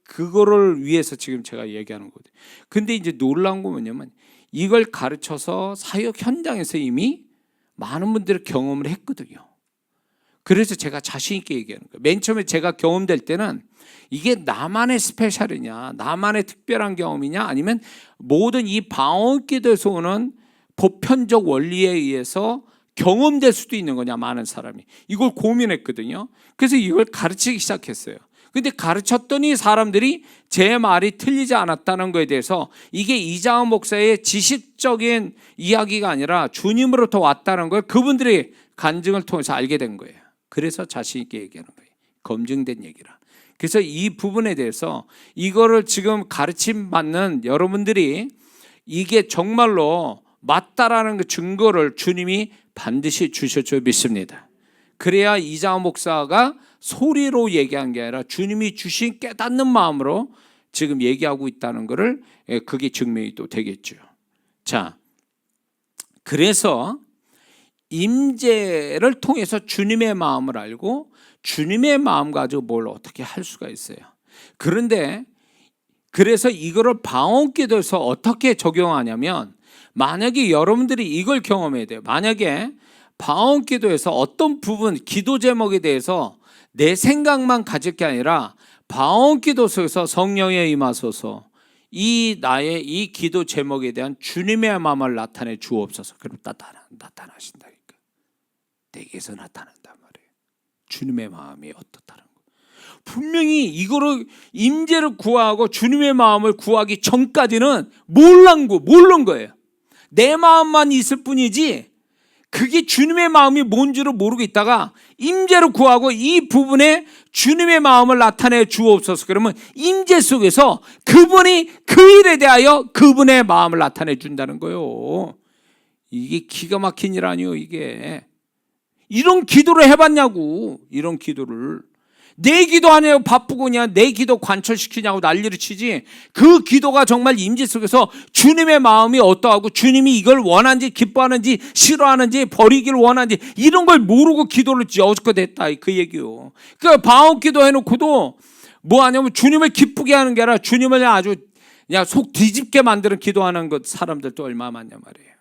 그거를 위해서 지금 제가 얘기하는 거거든요. 근데 이제 놀라운 거 뭐냐면 이걸 가르쳐서 사역 현장에서 이미 많은 분들이 경험을 했거든요. 그래서 제가 자신 있게 얘기하는 거예요. 맨 처음에 제가 경험될 때는 이게 나만의 스페셜이냐, 나만의 특별한 경험이냐, 아니면 모든 이 방언 기도에서 오는 보편적 원리에 의해서 경험될 수도 있는 거냐, 많은 사람이. 이걸 고민했거든요. 그래서 이걸 가르치기 시작했어요. 근데 가르쳤더니 사람들이 제 말이 틀리지 않았다는 거에 대해서 이게 이장한 목사의 지식적인 이야기가 아니라 주님으로부터 왔다는 걸 그분들이 간증을 통해서 알게 된 거예요. 그래서 자신 있게 얘기하는 거예요. 검증된 얘기라. 그래서 이 부분에 대해서 이거를 지금 가르침 받는 여러분들이 이게 정말로 맞다라는 그 증거를 주님이 반드시 주실 줄 믿습니다. 그래야 이장한 목사가 소리로 얘기한 게 아니라 주님이 주신 깨닫는 마음으로 지금 얘기하고 있다는 것을 그게 증명이 또 되겠죠. 자, 그래서 임재를 통해서 주님의 마음을 알고 주님의 마음 가지고 뭘 어떻게 할 수가 있어요. 그런데 그래서 이거를 방언 기도에서 어떻게 적용하냐면 만약에 여러분들이 이걸 경험해야 돼요. 만약에 방언 기도에서 어떤 부분, 기도 제목에 대해서 내 생각만 가질 게 아니라 방언 기도 속에서 성령에 임하소서, 이 나의 이 기도 제목에 대한 주님의 마음을 나타내 주옵소서. 그럼 나타나신다니까. 내게서 나타난단 말이에요. 주님의 마음이 어떻다는 거. 분명히 이거를 임재를 구하고 주님의 마음을 구하기 전까지는 모르는 거예요. 내 마음만 있을 뿐이지 그게 주님의 마음이 뭔지를 모르고 있다가 임재를 구하고 이 부분에 주님의 마음을 나타내 주옵소서. 그러면 임재 속에서 그분이 그 일에 대하여 그분의 마음을 나타내 준다는 거예요. 이게 기가 막힌 일 아니에요. 이게 이런 기도를 해봤냐고. 이런 기도를. 내 기도 아니에요. 바쁘고 그냥 내 기도 관철시키냐고 난리를 치지. 그 기도가 정말 임재 속에서 주님의 마음이 어떠하고 주님이 이걸 원하는지 기뻐하는지 싫어하는지 버리기를 원하는지 이런 걸 모르고 기도를 여지껏 했다 그 얘기요. 그러니까 방언 기도 해놓고도 뭐 하냐면 주님을 기쁘게 하는 게 아니라 주님을 아주 그냥 속 뒤집게 만드는 기도하는 것 사람들도 얼마나 많냐 말이에요.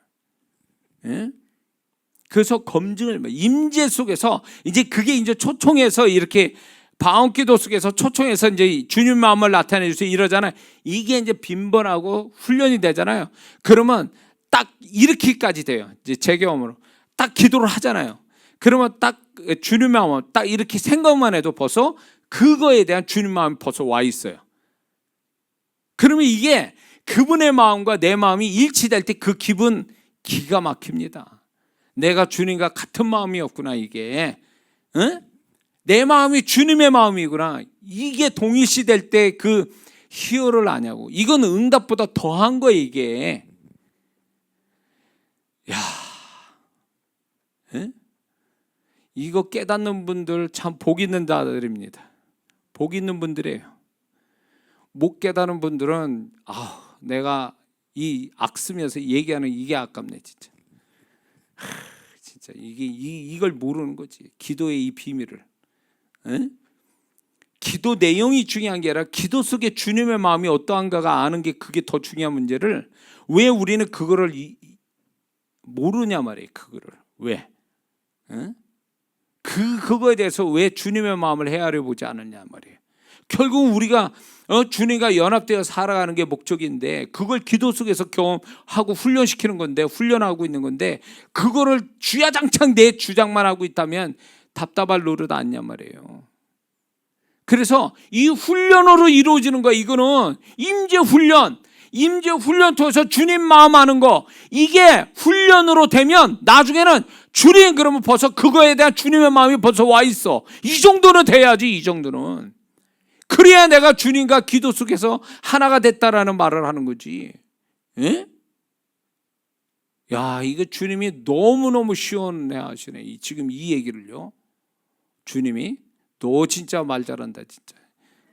예? 그래서 검증을 임재 속에서 이제 그게 이제 초청해서 이렇게 방언기도 속에서 초청해서 이제 주님 마음을 나타내 주세요 이러잖아요. 이게 이제 빈번하고 훈련이 되잖아요. 그러면 딱 이렇게까지 돼요. 이제 제 경험으로 딱 기도를 하잖아요. 그러면 딱 주님 마음 딱 이렇게 생각만 해도 벌써 그거에 대한 주님 마음이 벌써 와 있어요. 그러면 이게 그분의 마음과 내 마음이 일치될 때 그 기분 기가 막힙니다. 내가 주님과 같은 마음이었구나 이게. 응? 내 마음이 주님의 마음이구나. 이게 동일시될 때 그 희열을 아냐고. 이건 응답보다 더한 거예요 이게. 야, 응? 이거 깨닫는 분들 참 복 있는 자들입니다. 복 있는 분들이에요. 못 깨닫는 분들은 내가 이 악쓰면서 얘기하는 이게 아깝네 진짜. 진짜 이걸 모르는 거지. 기도의 이 비밀을. 에? 기도 내용이 중요한 게 아니라 기도 속에 주님의 마음이 어떠한가가 아는 게 그게 더 중요한 문제를 왜 우리는 그거를 모르냐 말이에요. 그거를 왜? 에? 그거에 대해서 왜 주님의 마음을 헤아려 보지 않느냐 말이에요. 결국 우리가 주님과 연합되어 살아가는 게 목적인데 그걸 기도 속에서 경험하고 훈련시키는 건데 훈련하고 있는 건데 그거를 주야장창 내 주장만 하고 있다면 답답할 노릇 아니냐 말이에요. 그래서 이 훈련으로 이루어지는 거야. 이거는 임재 훈련 통해서 주님 마음 아는 거 이게 훈련으로 되면 나중에는 주님 그러면 벌써 그거에 대한 주님의 마음이 벌써 와 있어. 이 정도는 돼야지. 이 정도는. 그래야 내가 주님과 기도 속에서 하나가 됐다라는 말을 하는 거지. 에? 야, 이거 주님이 너무너무 시원해 하시네. 지금 이 얘기를요. 주님이 너 진짜 말 잘한다 진짜.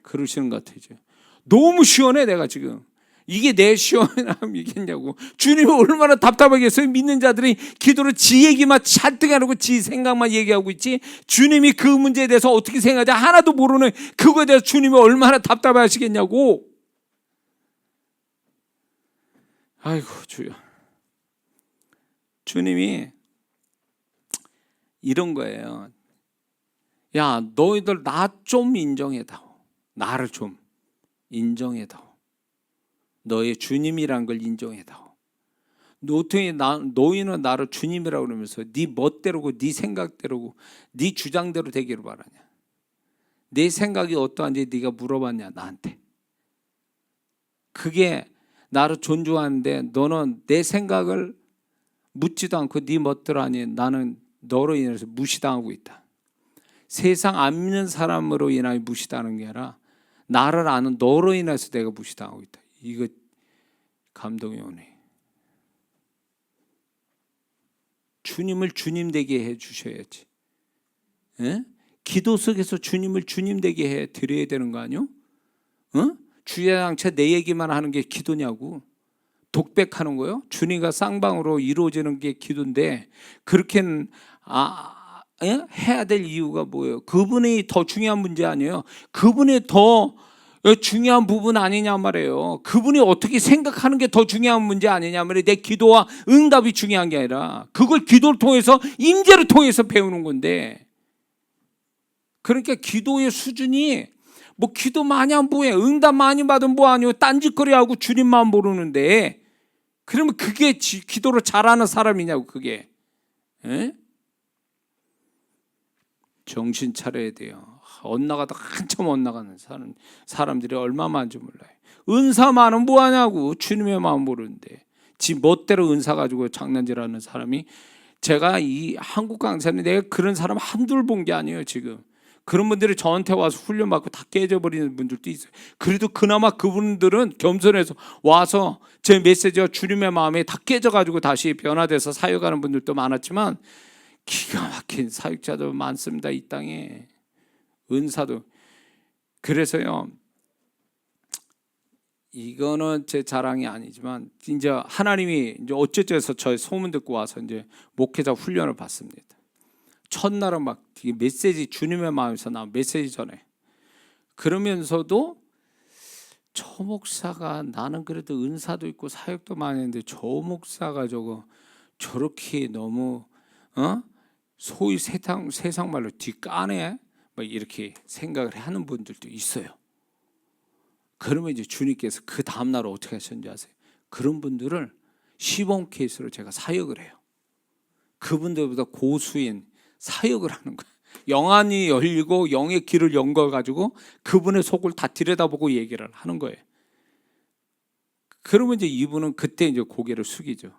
그러시는 것 같아요. 너무 시원해 내가 지금. 이게 내 시원함이겠냐고. 주님이 얼마나 답답하겠어요. 믿는 자들이 기도를 지 얘기만 잔뜩 해놓고 지 생각만 얘기하고 있지. 주님이 그 문제에 대해서 어떻게 생각하지 하나도 모르는 그거에 대해서 주님이 얼마나 답답해 하시겠냐고. 아이고 주여. 주님이 이런 거예요. 야 너희들 나 좀 인정해다오. 나를 좀 인정해다오. 너의 주님이란 걸 인정해다오. 너희는 나를 주님이라고 그러면서 네 멋대로고 네 생각대로고 네 주장대로 되기를 바라냐. 내 생각이 어떠한지 네가 물어봤냐 나한테. 그게 나를 존중하는데 너는 내 생각을 묻지도 않고 네 멋대로 하니 나는 너로 인해서 무시당하고 있다. 세상 안 믿는 사람으로 인하여 무시당하는 게 아니라 나를 아는 너로 인해서 내가 무시당하고 있다. 이거 감동이 오네. 주님을 주님 되게 해 주셔야지. 에? 기도 속에서 주님을 주님 되게 해 드려야 되는 거 아니요? 주야장차 내 얘기만 하는 게 기도냐고. 독백하는 거요? 주님과 쌍방으로 이루어지는 게 기도인데 그렇게는 해야 될 이유가 뭐예요? 그분이 더 중요한 문제 아니에요. 그분이 더 중요한 부분 아니냐 말이에요. 그분이 어떻게 생각하는 게 더 중요한 문제 아니냐 말이에요. 내 기도와 응답이 중요한 게 아니라 그걸 기도를 통해서 임재를 통해서 배우는 건데 그러니까 기도의 수준이 뭐 기도 많이 하면 뭐해 응답 많이 받으면 뭐 아니요 딴짓거리하고 주님만 모르는데 그러면 그게 기도를 잘하는 사람이냐고 그게. 에? 정신 차려야 돼요. 엇나가다 한참 엇나가는 사람들이 얼마나 많은지 몰라요. 은사 많으면 뭐하냐고. 주님의 마음 모르는데 지 멋대로 은사 가지고 장난질하는 사람이 제가 이 한국 강사는 내가 그런 사람 한둘 본 게 아니에요. 지금 그런 분들이 저한테 와서 훈련받고 다 깨져버리는 분들도 있어요. 그래도 그나마 그분들은 겸손해서 와서 제 메시지와 주님의 마음에 다 깨져가지고 다시 변화돼서 사역하는 분들도 많았지만 기가 막힌 사역자도 많습니다. 이 땅에 은사도. 그래서요, 이거는 제 자랑이 아니지만 이제 하나님이 이제 어쨌든 저의 소문 듣고 와서 이제 목회자 훈련을 받습니다. 첫날은 막 메시지, 주님의 마음에서 나온 메시지 전에, 그러면서도 저 목사가, 나는 그래도 은사도 있고 사역도 많이 했는데 저 목사가 저렇게 너무 소위 세상 말로 뒷까네 막 이렇게 생각을 하는 분들도 있어요. 그러면 이제 주님께서 그 다음날 어떻게 하셨는지 아세요? 그런 분들을 시범 케이스로 제가 사역을 해요. 그분들보다 고수인 사역을 하는 거예요. 영안이 열리고 영의 길을 연 걸 가지고 그분의 속을 다 들여다보고 얘기를 하는 거예요. 그러면 이제 이분은 그때 이제 고개를 숙이죠.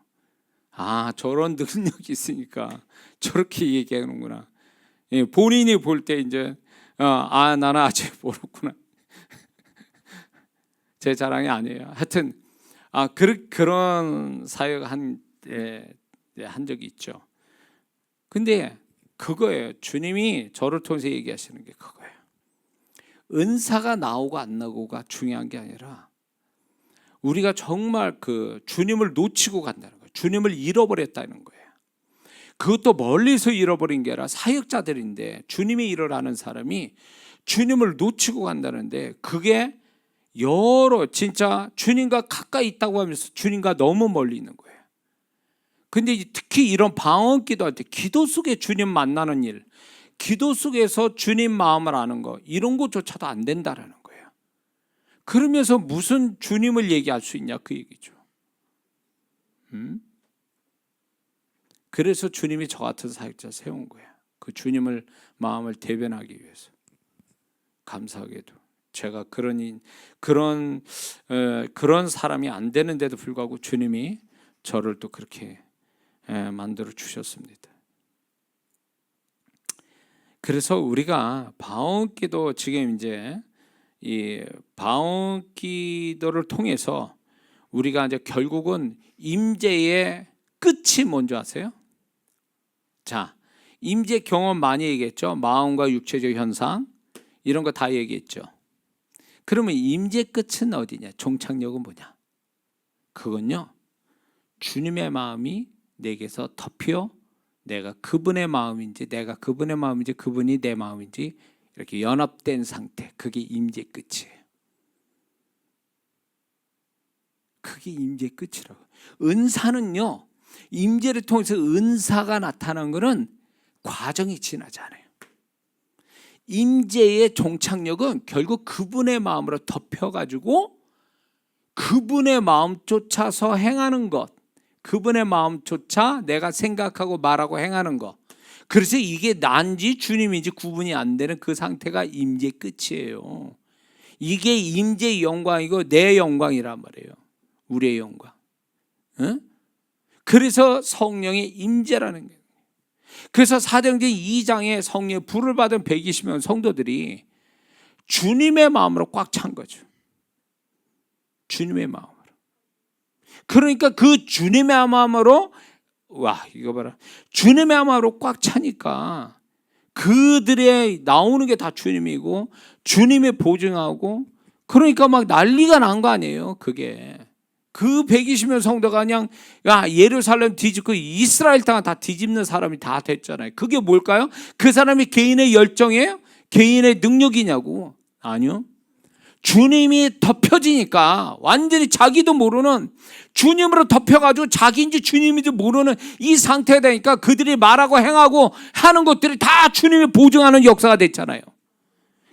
아, 저런 능력이 있으니까 저렇게 얘기하는구나. 예, 본인이 볼 때 이제 나는 아직 모르구나. 제 자랑이 아니에요. 하여튼 그런 사역 한 적이 있죠. 근데 그거예요. 주님이 저를 통해서 얘기하시는 게 그거예요. 은사가 나오고 안 나오고가 중요한 게 아니라 우리가 정말 그 주님을 놓치고 간다는 거예요. 주님을 잃어버렸다는 거예요. 그것도 멀리서 잃어버린 게 아니라 사역자들인데, 주님의 일을 하는 사람이 주님을 놓치고 간다는데, 그게 진짜 주님과 가까이 있다고 하면서 주님과 너무 멀리 있는 거예요. 근데 특히 이런 방언 기도할 때, 기도 속에 주님 만나는 일, 기도 속에서 주님 마음을 아는 거, 이런 것조차도 안 된다라는 거예요. 그러면서 무슨 주님을 얘기할 수 있냐, 그 얘기죠. 그래서 주님이 저 같은 사역자 세운 거예요. 그 주님을 마음을 대변하기 위해서. 감사하게도 제가 그런 사람이 안 되는데도 불구하고 주님이 저를 또 그렇게 만들어 주셨습니다. 그래서 우리가 방언기도, 지금 이제 이 방언기도를 통해서 우리가 이제 결국은 임재의 끝이 뭔지 아세요? 자, 임재 경험 많이 얘기했죠. 마음과 육체적 현상 이런 거 다 얘기했죠. 그러면 임재 끝은 어디냐? 종착역은 뭐냐? 그건요, 주님의 마음이 내게서 덮여 내가 그분의 마음인지, 내가 그분의 마음인지, 그분이 내 마음인지 이렇게 연합된 상태, 그게 임재 끝이에요. 그게 임재 끝이라고. 은사는요, 임재를 통해서 은사가 나타나는 것은 과정이 지나지 않아요. 임재의 종착역은 결국 그분의 마음으로 덮여가지고 그분의 마음 쫓아서 행하는 것, 그분의 마음 쫓아 내가 생각하고 말하고 행하는 것. 그래서 이게 난지 주님인지 구분이 안 되는 그 상태가 임재 끝이에요. 이게 임재의 영광이고 내 영광이란 말이에요. 우리의 영광. 응? 그래서 성령의 임재라는 거예요. 그래서 사도행전 2장에 성령의 불을 받은 120명 성도들이 주님의 마음으로 꽉 찬 거죠. 주님의 마음으로. 그러니까 그 주님의 마음으로, 와, 이거 봐라, 주님의 마음으로 꽉 차니까 그들의 나오는 게 다 주님이고 주님이 보증하고, 그러니까 막 난리가 난 거 아니에요. 그게 그 120명 성도가 그냥 예루살렘 뒤집고 이스라엘 땅 다 뒤집는 사람이 다 됐잖아요. 그게 뭘까요? 그 사람이 개인의 열정이에요? 개인의 능력이냐고? 아니요. 주님이 덮여지니까 완전히 자기도 모르는, 주님으로 덮여가지고 자기인지 주님인지 모르는 이 상태가 되니까 그들이 말하고 행하고 하는 것들이 다 주님이 보증하는 역사가 됐잖아요.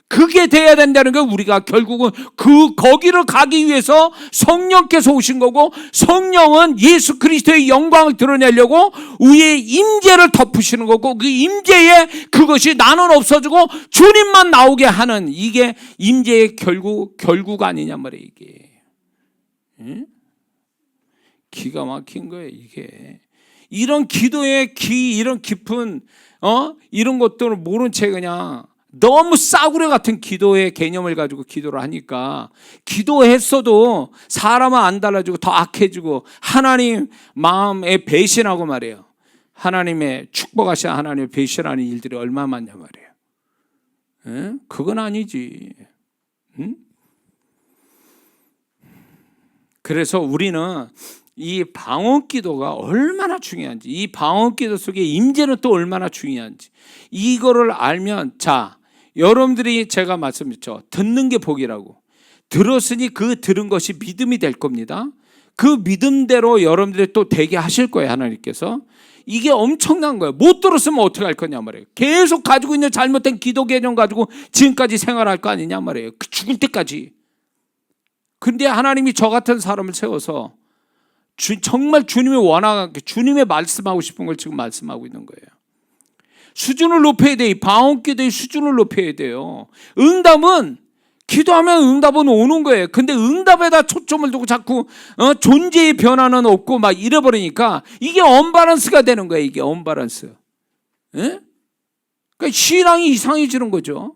그게 돼야 된다는 게, 우리가 결국은 거기를 가기 위해서 성령께서 오신 거고, 성령은 예수 그리스도의 영광을 드러내려고 우리의 임재를 덮으시는 거고, 그 임재에 그것이 나는 없어지고 주님만 나오게 하는, 이게 임재의 결국 아니냔 말이에요. 이게 기가 막힌 거예요. 이게 이런 기도의 이런 깊은 이런 것들을 모른 채 그냥 너무 싸구려 같은 기도의 개념을 가지고 기도를 하니까, 기도했어도 사람은 안 달라지고 더 악해지고 하나님 마음에 배신하고 말이에요. 하나님의 축복하신 하나님의 배신하는 일들이 얼마나 많냐 말이에요. 그건 아니지. 그래서 우리는 이 방언기도가 얼마나 중요한지, 이 방언기도 속에 임재는 또 얼마나 중요한지 이거를 알면, 자, 여러분들이 제가 말씀드렸죠. 듣는 게 복이라고. 들었으니 그 들은 것이 믿음이 될 겁니다. 그 믿음대로 여러분들이 또 되게 하실 거예요, 하나님께서. 이게 엄청난 거예요. 못 들었으면 어떻게 할 거냐 말이에요. 계속 가지고 있는 잘못된 기도 개념 가지고 지금까지 생활할 거 아니냐 말이에요. 죽을 때까지. 근데 하나님이 저 같은 사람을 세워서 정말 주님이 원하게 주님의 말씀하고 싶은 걸 지금 말씀하고 있는 거예요. 수준을 높여야 돼. 이 방언기도의 수준을 높여야 돼요. 응답은, 기도하면 응답은 오는 거예요. 근데 응답에다 초점을 두고 자꾸 존재의 변화는 없고 막 잃어버리니까 이게 언밸런스가 되는 거예요. 이게 언밸런스. 그러니까 신앙이 이상해지는 거죠.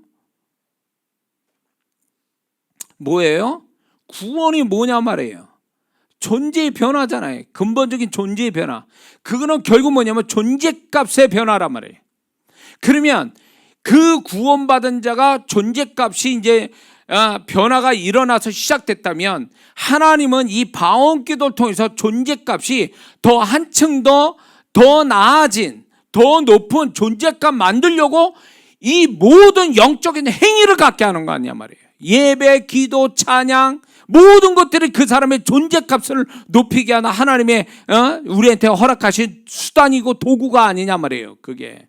뭐예요? 구원이 뭐냐 말이에요. 존재의 변화잖아요. 근본적인 존재의 변화. 그거는 결국 뭐냐면 존재값의 변화란 말이에요. 그러면 그 구원받은 자가 존재값이 이제 변화가 일어나서 시작됐다면, 하나님은 이 방언기도를 통해서 존재값이 더 한층 더 나아진, 더 높은 존재값 만들려고 이 모든 영적인 행위를 갖게 하는 거 아니냐 말이에요. 예배, 기도, 찬양, 모든 것들이 그 사람의 존재값을 높이게 하는 하나님의 우리한테 허락하신 수단이고 도구가 아니냐 말이에요. 그게.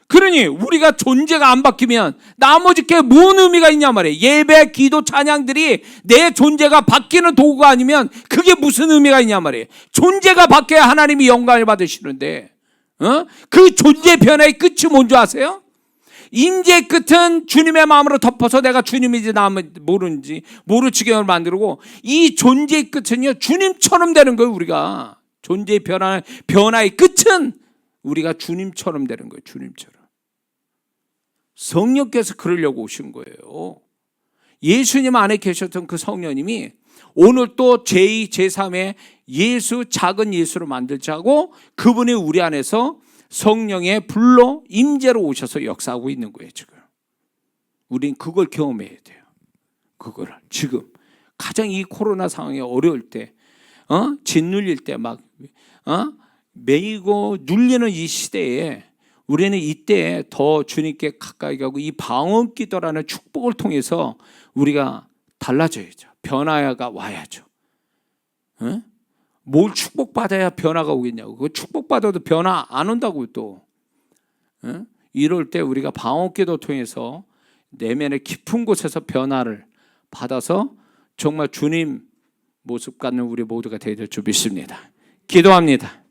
그러니 우리가 존재가 안 바뀌면 나머지 게 뭔 의미가 있냐 말이에요. 예배, 기도, 찬양들이 내 존재가 바뀌는 도구가 아니면 그게 무슨 의미가 있냐 말이에요. 존재가 바뀌어야 하나님이 영광을 받으시는데, 그 존재 변화의 끝이 뭔지 아세요? 임재의 끝은 주님의 마음으로 덮어서 내가 주님인지 남은 모르는지 모를 지경을 만들고, 이 존재의 끝은요 주님처럼 되는 거예요. 우리가 존재의 변화의 끝은 우리가 주님처럼 되는 거예요. 주님처럼. 성령께서 그러려고 오신 거예요. 예수님 안에 계셨던 그 성령님이 오늘 또 제2, 제3의 예수, 작은 예수로 만들자고 그분이 우리 안에서 성령의 불로 임재로 오셔서 역사하고 있는 거예요. 지금 우린 그걸 경험해야 돼요. 그거를 지금 가장 이 코로나 상황이 어려울 때, 짓눌릴 때 막 매이고 눌리는 이 시대에 우리는 이때 더 주님께 가까이 가고 이 방언기도라는 축복을 통해서 우리가 달라져야죠. 변화가 와야죠. 뭘 축복받아야 변화가 오겠냐고. 그 축복받아도 변화 안 온다고 또. 이럴 때 우리가 방언기도 통해서 내면의 깊은 곳에서 변화를 받아서 정말 주님 모습 갖는 우리 모두가 되야 될 줄 믿습니다. 기도합니다.